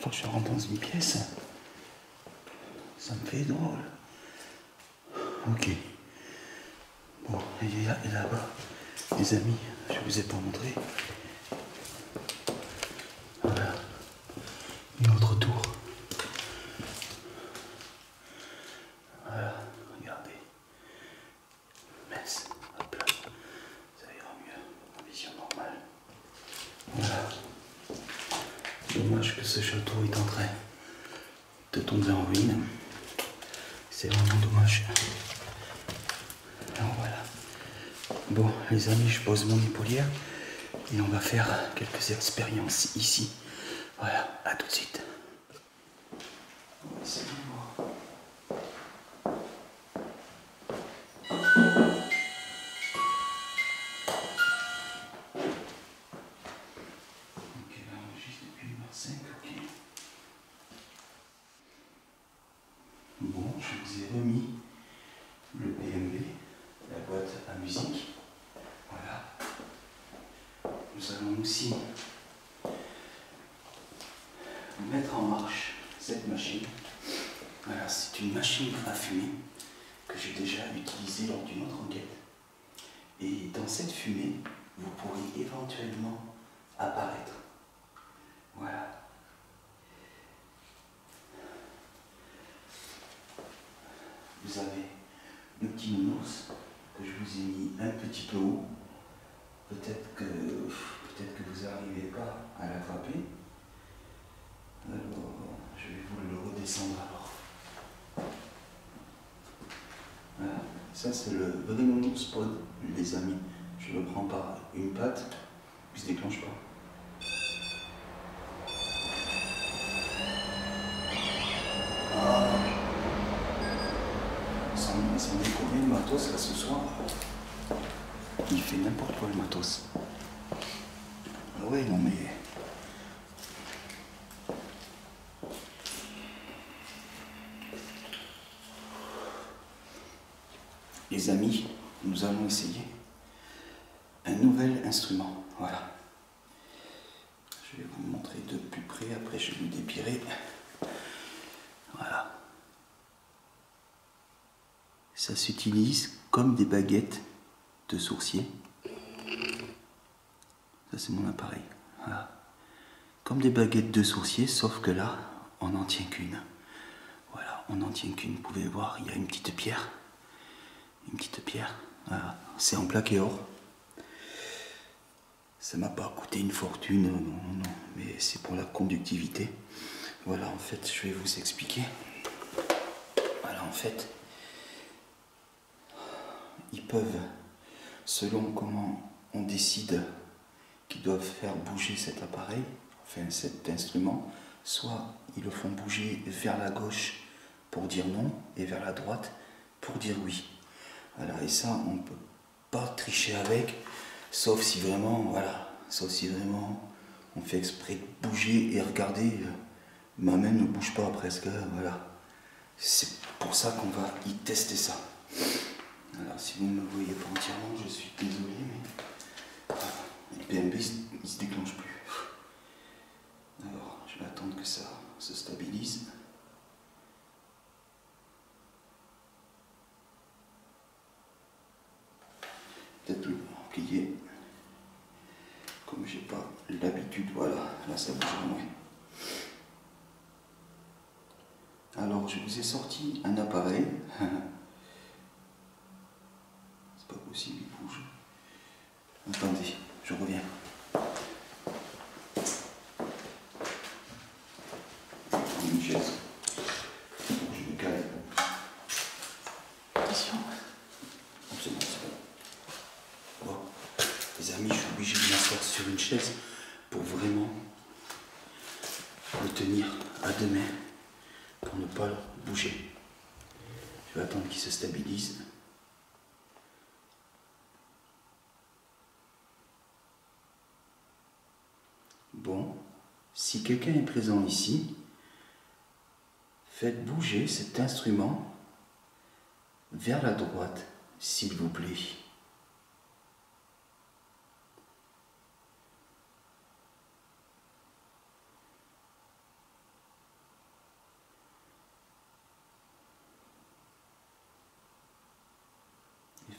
Speaker 1: fois que je rentre dans une pièce, ça me fait drôle. Ok. Bon, et là-bas, les amis, je vous ai pas montré. Voilà. Une autre tour. Voilà, regardez. Mince, hop là. Ça ira mieux en vision normale. Voilà. Dommage que ce château est en train de tomber en ruine. C'est vraiment dommage. Alors voilà. Bon, les amis, je pose mon épaulière et on va faire quelques expériences ici. Voilà, à tout de suite. Bon, je vous ai remis le PMB, la boîte à musique. Voilà. Nous allons aussi mettre en marche cette machine. Voilà, c'est une machine à fumer que j'ai déjà utilisée lors d'une autre enquête. Et dans cette fumée, vous pourrez éventuellement apparaître. Voilà. Vous avez le petit nounours que je vous ai mis un petit peu haut. Peut-être que vous n'arrivez pas à l'attraper. Alors, je vais vous le redescendre alors. Voilà. Ça, c'est le vrai nounours pod, les amis. Je le prends par une patte, il ne se déclenche pas. Sans déconner, le matos là ce soir, il fait n'importe quoi le matos. Ah ouais, non mais. Les amis, nous allons essayer un nouvel instrument. Voilà. Je vais vous montrer de plus près, après je vais vous dépirer. Voilà. Ça s'utilise comme des baguettes de sourcier. Ça c'est mon appareil. Voilà. Comme des baguettes de sourcier, sauf que là, on n'en tient qu'une. Voilà, on n'en tient qu'une. Vous pouvez voir, il y a une petite pierre. Une petite pierre. Voilà. C'est en plaqué or. Ça m'a pas coûté une fortune, non, mais c'est pour la conductivité. Voilà, en fait, je vais vous expliquer. Voilà, en fait, ils peuvent, selon comment on décide qu'ils doivent faire bouger cet appareil, enfin cet instrument, soit ils le font bouger vers la gauche pour dire non et vers la droite pour dire oui. Voilà, et ça, on ne peut pas tricher avec, sauf si vraiment, voilà, sauf si vraiment on fait exprès de bouger et regardez, ma main ne bouge pas presque, voilà. C'est pour ça qu'on va y tester ça. Alors si vous ne me voyez pas entièrement, je suis désolé, mais le PMB il se déclenche plus. Alors je vais attendre que ça se stabilise. Peut-être le plier. Comme j'ai pas l'habitude, voilà, là ça bouge moins. Alors je vous ai sorti un appareil. C'est pas possible, il bouge. Attendez, je reviens. Une chaise. Je me cale. Attention. C'est bon, c'est bon. Bon, les amis, je suis obligé de m'asseoir sur une chaise pour vraiment le tenir à deux mains pour ne pas bouger. Je vais attendre qu'il se stabilise. Bon, si quelqu'un est présent ici, faites bouger cet instrument vers la droite, s'il vous plaît.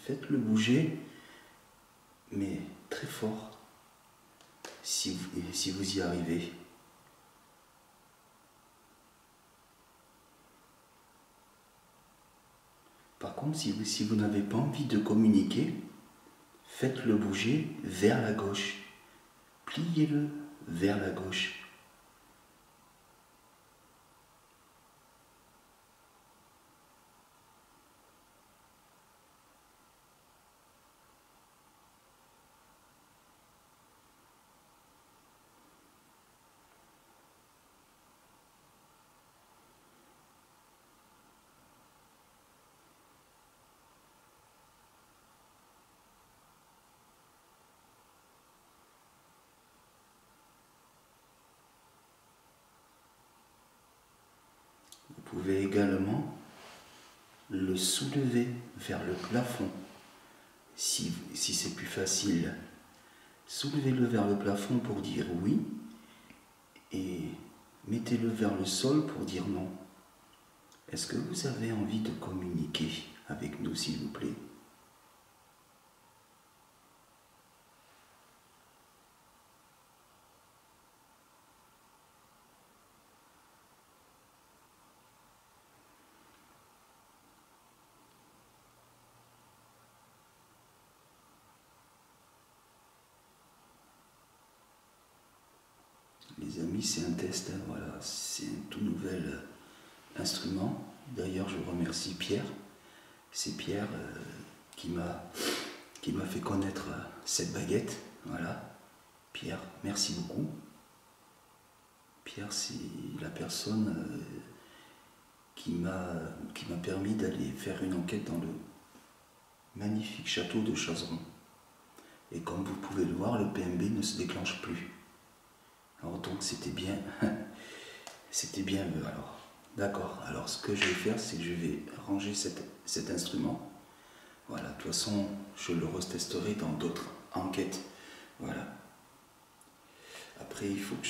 Speaker 1: Faites-le bouger, mais très fort, si vous y arrivez. Par contre, si vous n'avez pas envie de communiquer, faites-le bouger vers la gauche. Pliez-le vers la gauche. Vous pouvez également le soulever vers le plafond. Si c'est plus facile, soulevez-le vers le plafond pour dire oui et mettez-le vers le sol pour dire non. Est-ce que vous avez envie de communiquer avec nous, s'il vous plaît? Les amis, c'est un test, hein, voilà, c'est un tout nouvel instrument. D'ailleurs, je remercie Pierre. C'est Pierre qui m'a fait connaître cette baguette. Voilà. Pierre, merci beaucoup. Pierre, c'est la personne qui m'a permis d'aller faire une enquête dans le magnifique château de Chazeron. Et comme vous pouvez le voir, le PMB ne se déclenche plus. Alors donc c'était bien, c'était bien alors. D'accord, alors ce que je vais faire, c'est que je vais ranger cet instrument. Voilà, de toute façon, je le retesterai dans d'autres enquêtes. Voilà. Après, il faut que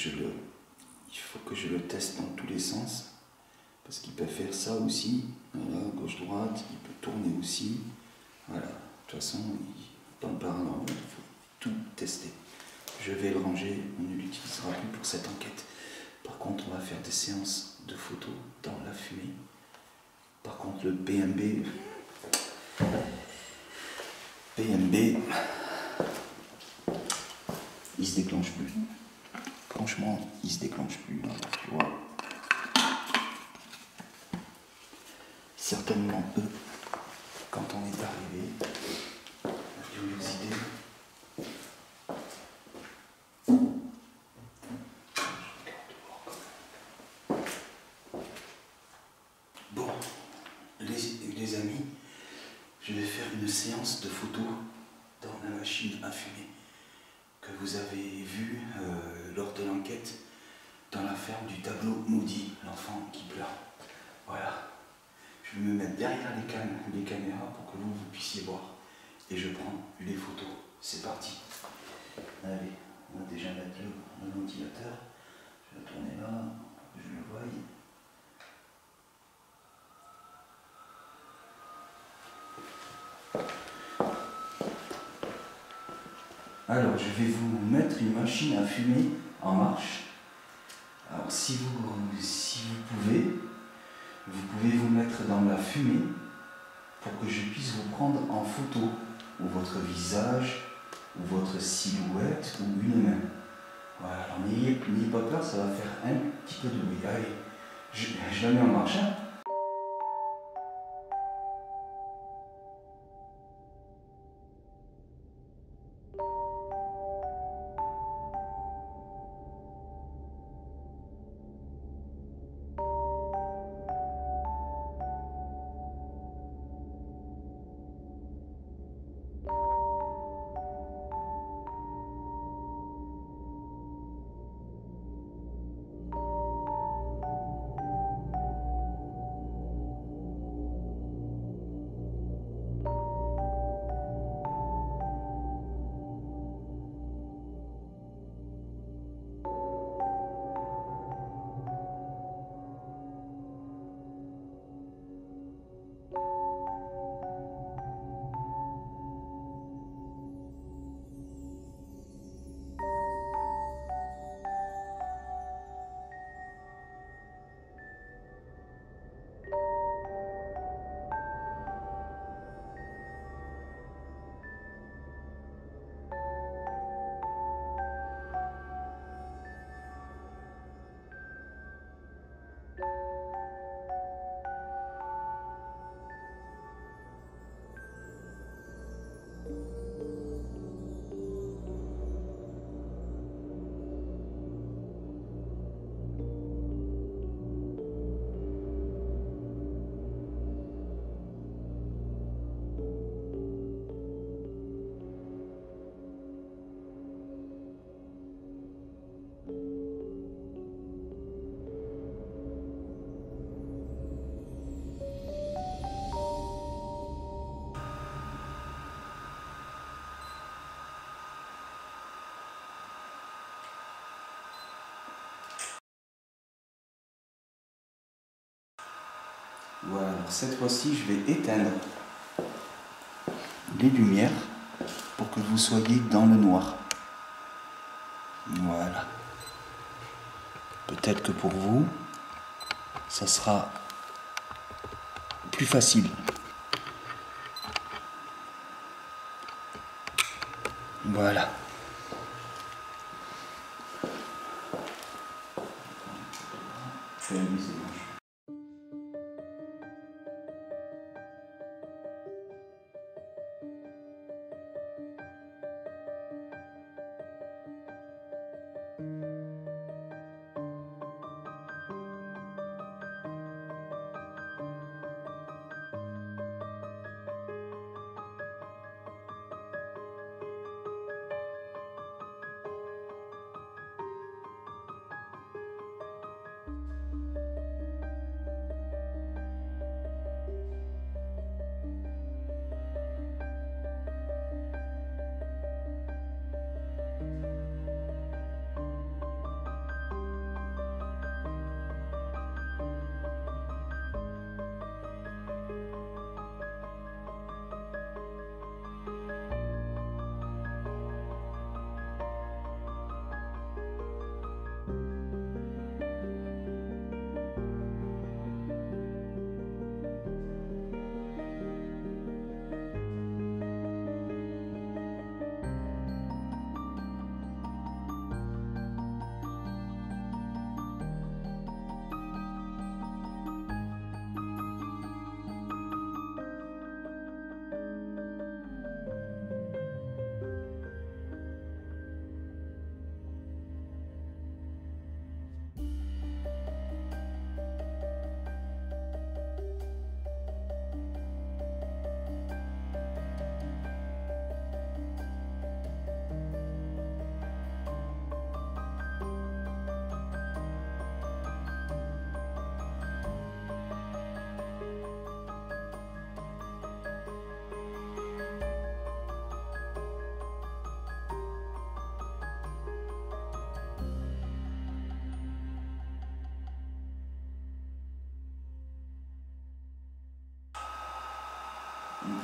Speaker 1: je le teste dans tous les sens. Parce qu'il peut faire ça aussi. Voilà, gauche-droite, il peut tourner aussi. Voilà, de toute façon, dans le paranormal, il faut tout tester. Je vais le ranger, on ne l'utilisera plus pour cette enquête. Par contre, on va faire des séances de photos dans la fumée. Par contre, le PMB, il se déclenche plus. Franchement, il se déclenche plus. Alors, tu vois. Certainement eux, quand on est arrivé, la curiosité. Bon, les amis, je vais faire une séance de photos dans la machine à fumer que vous avez vue lors de l'enquête dans l'affaire du tableau maudit, l'enfant qui pleure. Voilà. Je vais me mettre derrière les caméras pour que vous puissiez voir. Et je prends les photos. C'est parti. Allez, on va déjà mettre le ventilateur. Je vais le tourner là, pour que je le voie. Alors, je vais vous mettre une machine à fumer en marche. Alors, si vous pouvez vous mettre dans la fumée pour que je puisse vous prendre en photo, ou votre visage, ou votre silhouette, ou une main. Voilà, alors n'ayez pas peur, ça va faire un petit peu de bruit. Allez, je la mets en marche. Hein. Voilà, alors cette fois-ci, je vais éteindre les lumières pour que vous soyez dans le noir. Voilà. Peut-être que pour vous, ça sera plus facile. Voilà.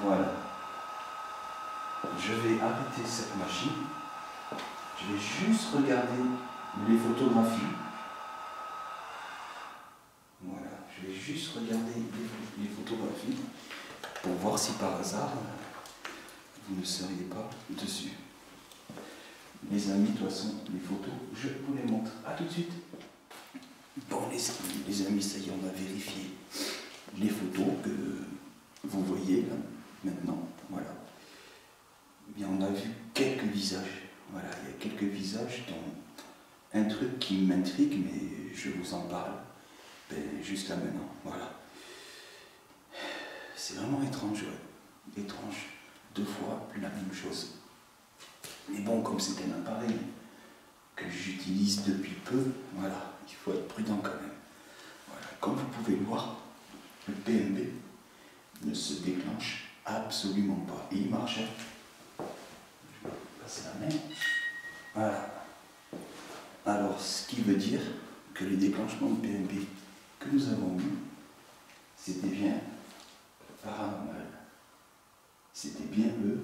Speaker 1: Voilà. Je vais arrêter cette machine. Je vais juste regarder les photographies. Voilà, je vais juste regarder les photographies pour voir si par hasard vous ne seriez pas dessus. Les amis, de toute façon, les photos, je vous les montre. A tout de suite. Bon, les amis, ça y est, on a vérifié les photos que vous voyez là, maintenant. Voilà. Bien, on a vu quelques visages. Voilà, il y a quelques visages dont un truc qui m'intrigue, mais je vous en parle juste là maintenant. Voilà. C'est vraiment étrange, ouais. Étrange. 2 fois la même chose. Mais bon, comme c'est un appareil que j'utilise depuis peu, voilà, il faut être prudent quand même. Voilà. Comme vous pouvez le voir, le PMB ne se déclenche absolument pas. Et il marchait. Je vais passer la main. Voilà. Alors, ce qui veut dire que les déclenchements de PMB que nous avons eus, c'était bien paranormal. C'était bien eux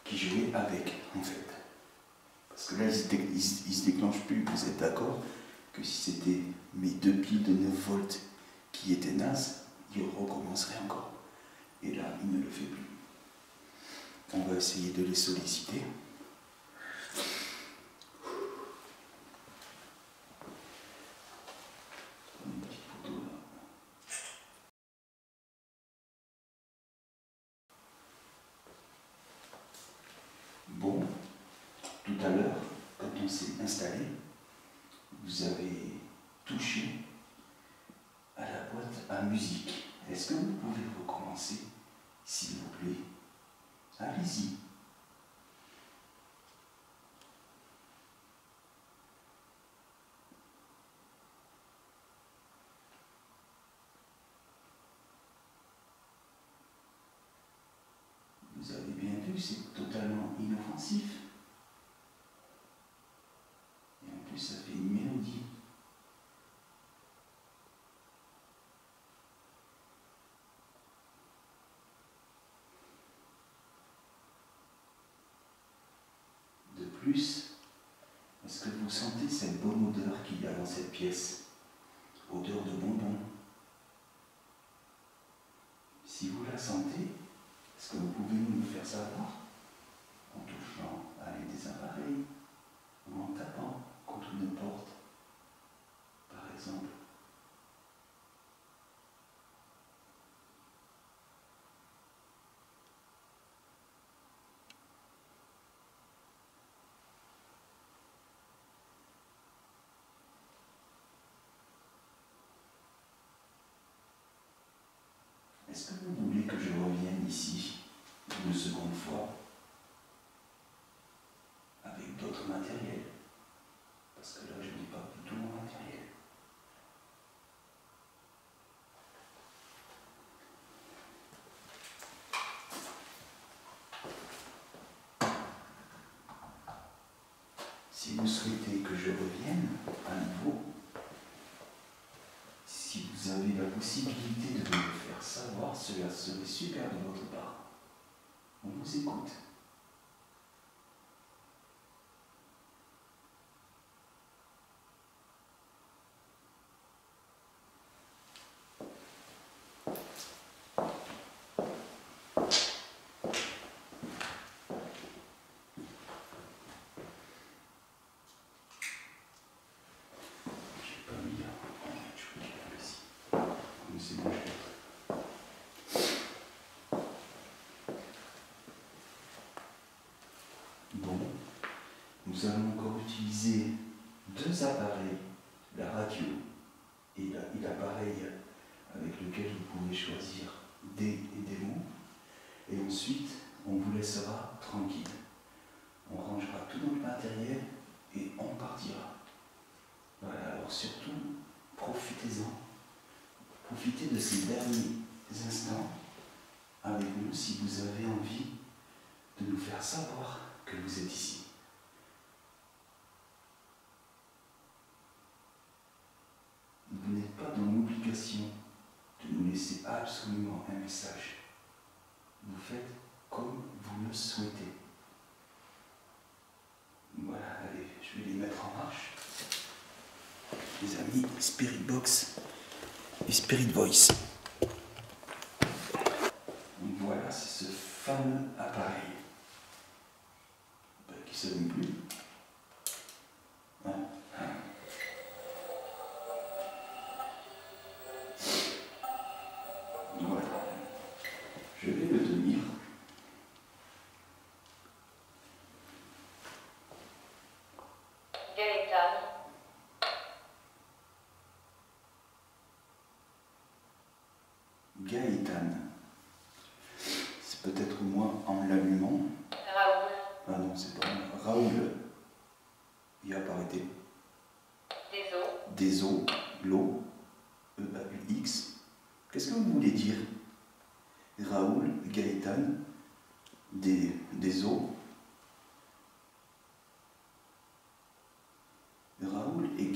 Speaker 1: qui jouaient avec, en fait. Parce que là, ils se déclenchent plus. Vous êtes d'accord que si c'était mes 2 piles de 9 volts qui étaient nazes, il recommencerait encore. Et là, il ne le fait plus. On va essayer de les solliciter. Une petite photo là. Bon, tout à l'heure, quand on s'est installé, vous avez touché à la boîte à musique. Est-ce que vous pouvez recommencer, s'il vous plaît? Allez-y. Vous avez bien vu, c'est totalement inoffensif. Et en plus, ça fait une mélodie. plus, est-ce que vous sentez cette bonne odeur qu'il y a dans cette pièce? Odeur de bonbons. Si vous la sentez, est-ce que vous pouvez nous le faire savoir en touchant avec des appareils ou en tapant contre une porte, par exemple? Est-ce que vous voulez que je revienne ici une seconde fois avec d'autres matériels? Parce que là, je n'ai pas du tout mon matériel. Si vous souhaitez que je revienne à nouveau, si vous avez la possibilité de me le faire savoir, cela serait super de votre part. On vous écoute. J'ai pas mis là. Je peux le ici. Mais c'est bon, je vais. Bon, nous allons encore utiliser deux appareils, la radio et l'appareil avec lequel vous pouvez choisir des et des mots. Et ensuite, on vous laissera tranquille. On rangera tout notre matériel et on partira. Voilà, alors surtout, profitez-en. Profitez de ces derniers instants avec nous si vous avez envie de nous faire savoir que vous êtes ici. Vous n'êtes pas dans l'obligation de nous laisser absolument un message. Vous faites comme vous le souhaitez. Voilà, allez, je vais les mettre en marche. Les amis, Spirit Box et Spirit Voice. Donc voilà, c'est ce fameux appareil qui ne s'allume plus. Hein? Voilà. Je vais le tenir.
Speaker 2: Gaëtan,
Speaker 1: Gaëtan. C'est peut-être moi en l'allumant.
Speaker 2: Raoul,
Speaker 1: Ah non, c'est pas moi. Raoul. Il a pas arrêté. Des eaux, l'eau, E-A-U-X. Qu'est-ce que vous voulez dire? Raoul, Gaëtan, des eaux. Raoul et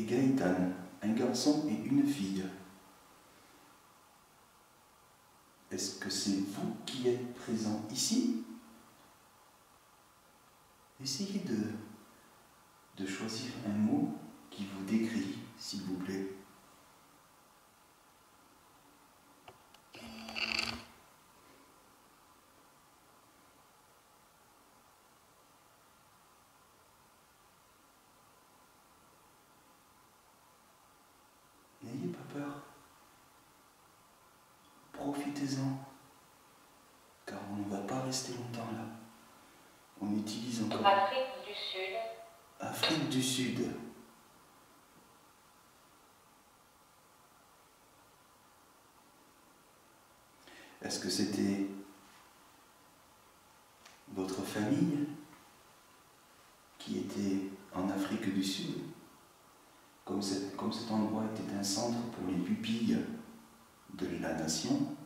Speaker 1: Gaëtan, un garçon et une fille. Est-ce que c'est vous qui êtes présent ici? Essayez de choisir un mot qui vous décrit, s'il vous plaît. N'ayez pas peur. Profitez-en. Car on ne va pas rester longtemps là. On utilise encore
Speaker 2: Afrique du Sud,
Speaker 1: Afrique du Sud. Est-ce que c'était votre famille qui était en Afrique du Sud? Comme cet endroit était un centre pour les pupilles de la nation,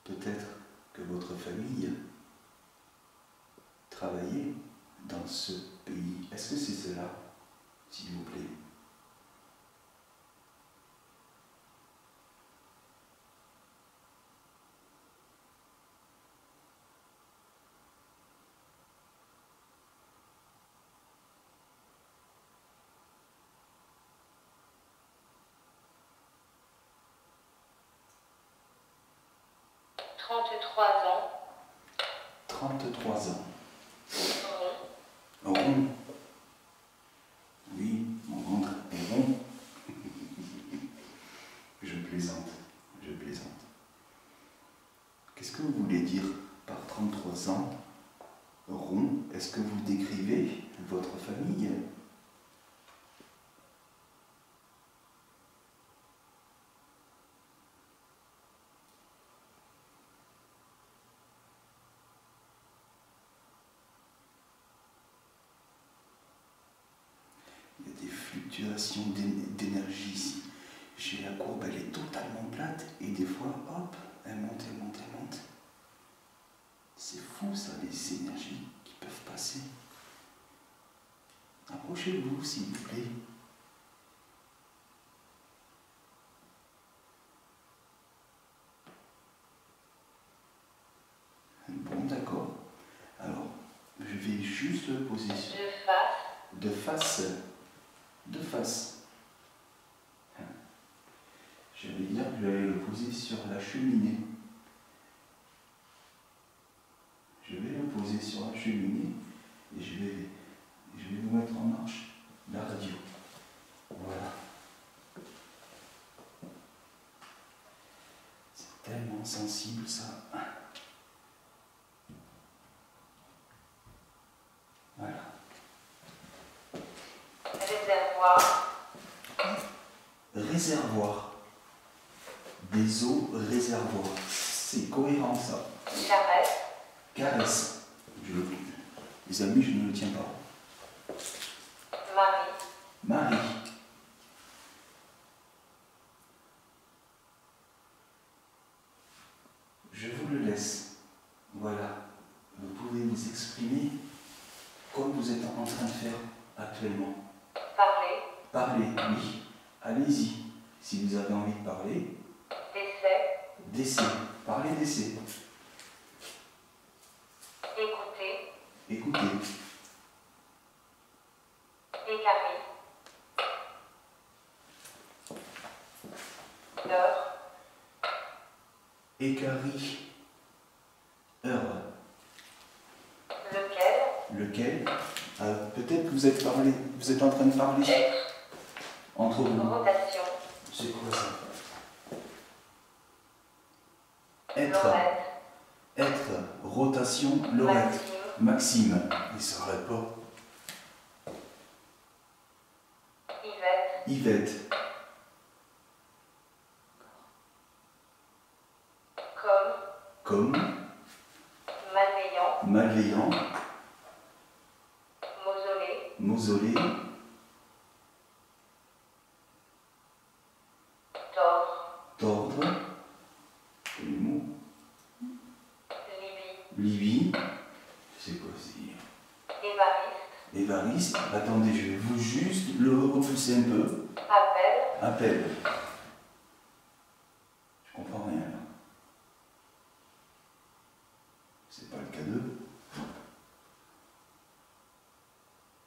Speaker 1: peut-être que votre famille travaillait dans ce pays. Est-ce que c'est cela, s'il vous plaît?
Speaker 2: 33 ans.
Speaker 1: 33 ans.
Speaker 2: Rond.
Speaker 1: Rond. Oui, mon ventre est rond. Je plaisante, je plaisante. Qu'est-ce que vous voulez dire par 33 ans rond? Est-ce que vous décrivez votre famille? Il y a des fluctuations d'énergie ici. Chez la courbe, elle est totalement plate et des fois, hop, elle monte, elle monte, elle monte. C'est fou ça, les énergies qui peuvent passer. Approchez-vous, s'il vous plaît. Bon, d'accord. Alors, je vais juste le poser sur...
Speaker 2: De face.
Speaker 1: De face. J'allais dire que j'allais le poser sur la cheminée. Je vais le poser sur la cheminée et je vais vous mettre en marche la radio. Voilà. C'est tellement sensible ça. Voilà.
Speaker 2: Réservoir.
Speaker 1: Réservoir. Des eaux réservoirs. C'est cohérent ça.
Speaker 2: Caresse.
Speaker 1: Caresse. Les amis, je ne le tiens pas.
Speaker 2: Mari.
Speaker 1: Marie. Je vous le laisse. Voilà. Vous pouvez vous exprimer comme vous êtes en train de faire actuellement.
Speaker 2: Parler.
Speaker 1: Parlez, oui. Allez-y. Si vous avez envie de parler.
Speaker 2: Décès.
Speaker 1: D'essai. Parlez d'essai.
Speaker 2: Écouter.
Speaker 1: Écoutez.
Speaker 2: Écarri. Heure.
Speaker 1: Écarri. Heure.
Speaker 2: Lequel.
Speaker 1: Lequel? Peut-être que vous êtes en train de parler
Speaker 2: Être.
Speaker 1: entre vous.
Speaker 2: Rotation.
Speaker 1: C'est quoi ça? Être.
Speaker 2: Lorette.
Speaker 1: Être. Rotation. Lorette.
Speaker 2: Maxime.
Speaker 1: Maxime. Il s'arrête pas.
Speaker 2: Yvette.
Speaker 1: Yvette.
Speaker 2: Comme.
Speaker 1: Comme.
Speaker 2: Malveillant.
Speaker 1: Malveillant.
Speaker 2: Mausolée.
Speaker 1: Mausolée.
Speaker 2: Tort.
Speaker 1: Tordre. Les mots.
Speaker 2: Libye.
Speaker 1: Libye. C'est quoi c'est?
Speaker 2: Évariste.
Speaker 1: Évariste. Attendez, je vais vous juste le repousser un peu.
Speaker 2: Appel.
Speaker 1: Appel. Je comprends rien là. C'est pas le cas d'eux.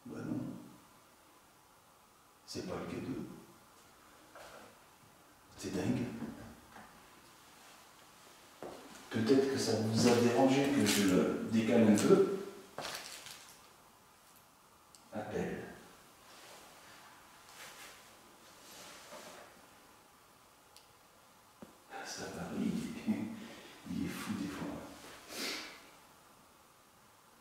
Speaker 1: Bah non. C'est pas le cas d'eux. C'est dingue. Peut-être que ça vous a dérangé que je le décale un peu. Appel. Ça varie, il est fou des fois.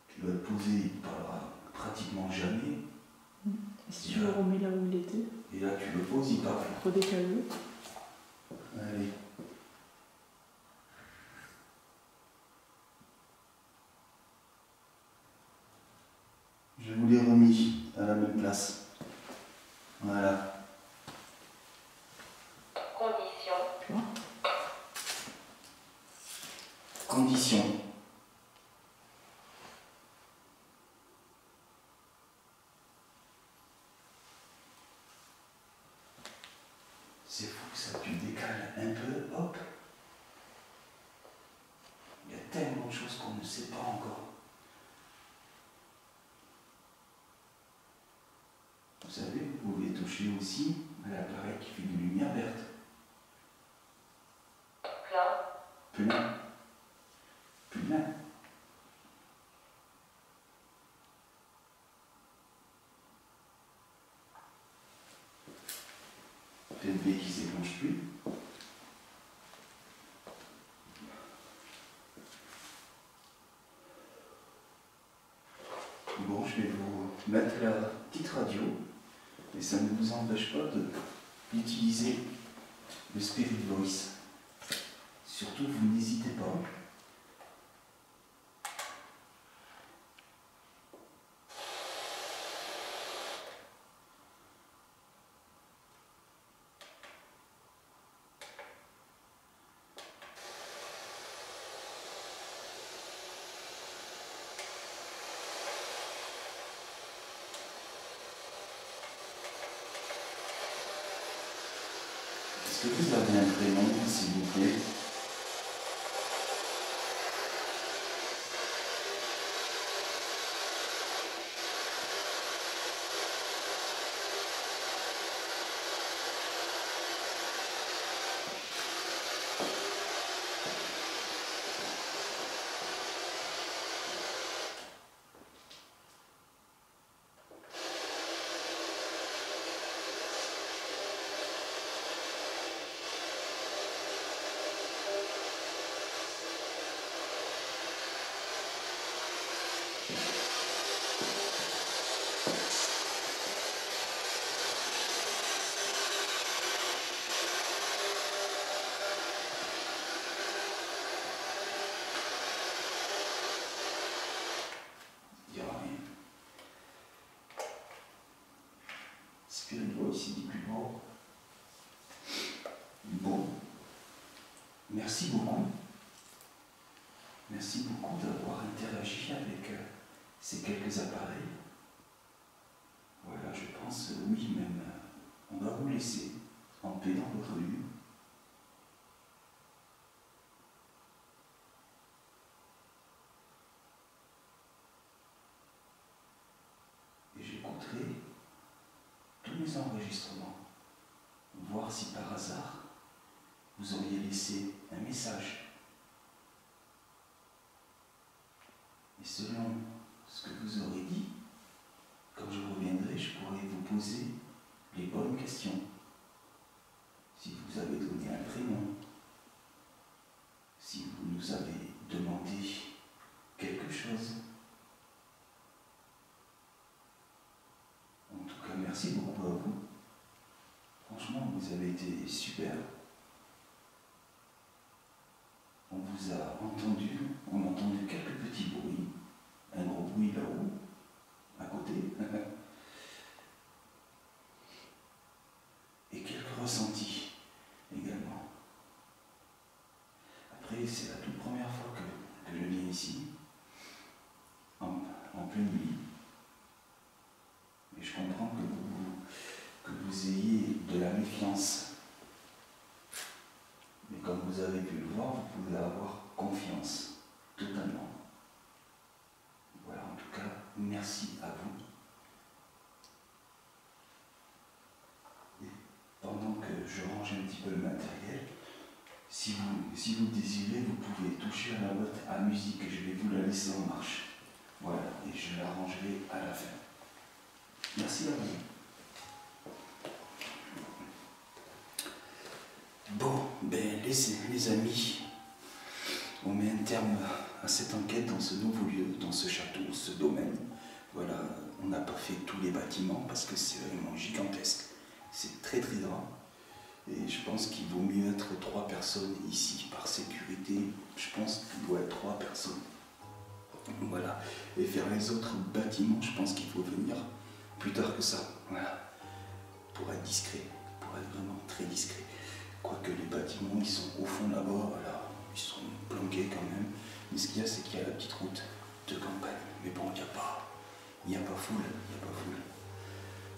Speaker 1: Tu dois le poser, il ne parlera pratiquement jamais.
Speaker 3: Si tu le remets là où il était,
Speaker 1: Et là tu le poses, il parle.
Speaker 3: redécale-le.
Speaker 1: Allez. Je vous l'ai remis à la même place. Voilà.
Speaker 2: Condition.
Speaker 3: Tu vois?
Speaker 1: Condition. C'est fou ça, tu décales un peu, hop. Il y a tellement de choses qu'on ne sait pas encore. Vous savez, vous pouvez toucher aussi à l'appareil qui fait une lumière verte.
Speaker 2: Plein.
Speaker 1: Plein. PNB qui ne s'épanche plus. Bon, je vais vous mettre la petite radio, mais ça ne vous empêche pas d'utiliser le Spirit Voice. Surtout, vous n'hésitez pas. Est-ce que vous avez un prénom, s'il vous plaît? Spirit Voice, il dit plus beau. Bon, merci beaucoup. Merci beaucoup d'avoir interagi avec ces quelques appareils. Voilà, je pense, oui, même, on va vous laisser en paix dans votre lieu. Et j'écouterai tous mes enregistrements, voir si par hasard vous auriez laissé un message. Et selon ce que vous aurez dit, quand je reviendrai, je pourrai vous poser les bonnes questions. Si vous avez donné un prénom, si vous nous avez demandé quelque chose. En tout cas, merci beaucoup à vous. Franchement, vous avez été super. On vous a entendu, on a entendu quelques petits bruits, un gros bruit là-haut, à côté, et quelques ressentis également. Après, c'est la toute première fois que je viens ici, en pleine nuit, et je comprends que vous ayez de la méfiance. Mais comme vous avez pu le voir, vous pouvez avoir confiance, totalement. Voilà, en tout cas, merci à vous. Et pendant que je range un petit peu le matériel, si vous désirez, vous pouvez toucher à la boîte à musique et je vais vous la laisser en marche. Voilà, et je la rangerai à la fin. Merci à vous. Bon, ben les amis, on met un terme à cette enquête dans ce nouveau lieu, dans ce château, ce domaine. Voilà, on n'a pas fait tous les bâtiments parce que c'est vraiment gigantesque. C'est très très grand. Et je pense qu'il vaut mieux être 3 personnes ici par sécurité. Je pense qu'il doit être 3 personnes. Voilà. Et faire les autres bâtiments, je pense qu'il faut venir plus tard que ça. Voilà. Pour être discret, pour être vraiment très discret. Quoique les bâtiments, ils sont au fond là-bas, voilà, ils sont planqués quand même. Mais ce qu'il y a, c'est qu'il y a la petite route de campagne. Mais bon, il n'y a pas foule,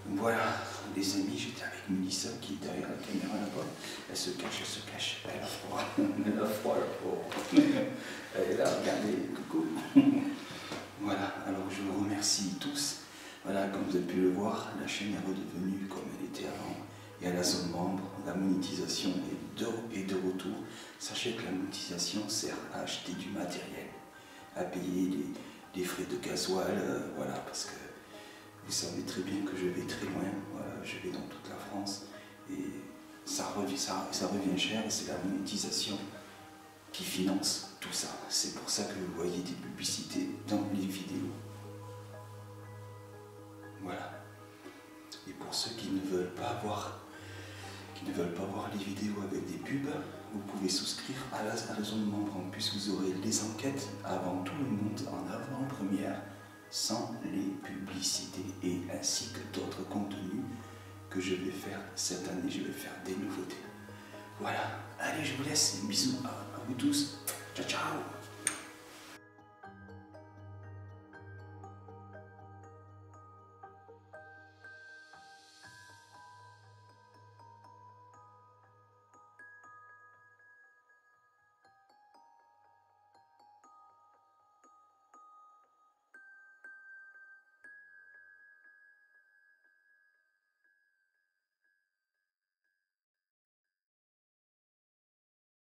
Speaker 1: Donc voilà, les amis, j'étais avec Melissa qui est derrière la caméra là-bas. Elle se cache, elle a froid, la pauvre. Elle est là, regardez, coucou. Voilà, alors je vous remercie tous. Voilà, comme vous avez pu le voir, la chaîne est redevenue comme elle était avant. Et à la zone membre, la monétisation est de retour. Sachez que la monétisation sert à acheter du matériel, à payer les frais de gasoil, voilà, parce que vous savez très bien que je vais très loin, voilà, je vais dans toute la France et revient cher et c'est la monétisation qui finance tout ça. C'est pour ça que vous voyez des publicités dans les vidéos. Voilà. Et pour ceux qui ne veulent pas voir les vidéos avec des pubs, vous pouvez souscrire à la zone membre. En plus, vous aurez les enquêtes avant tout le monde en avant-première, sans les publicités et ainsi que d'autres contenus que je vais faire cette année. Je vais faire des nouveautés. Voilà. Allez, je vous laisse. Bisous à vous tous. Ciao, ciao.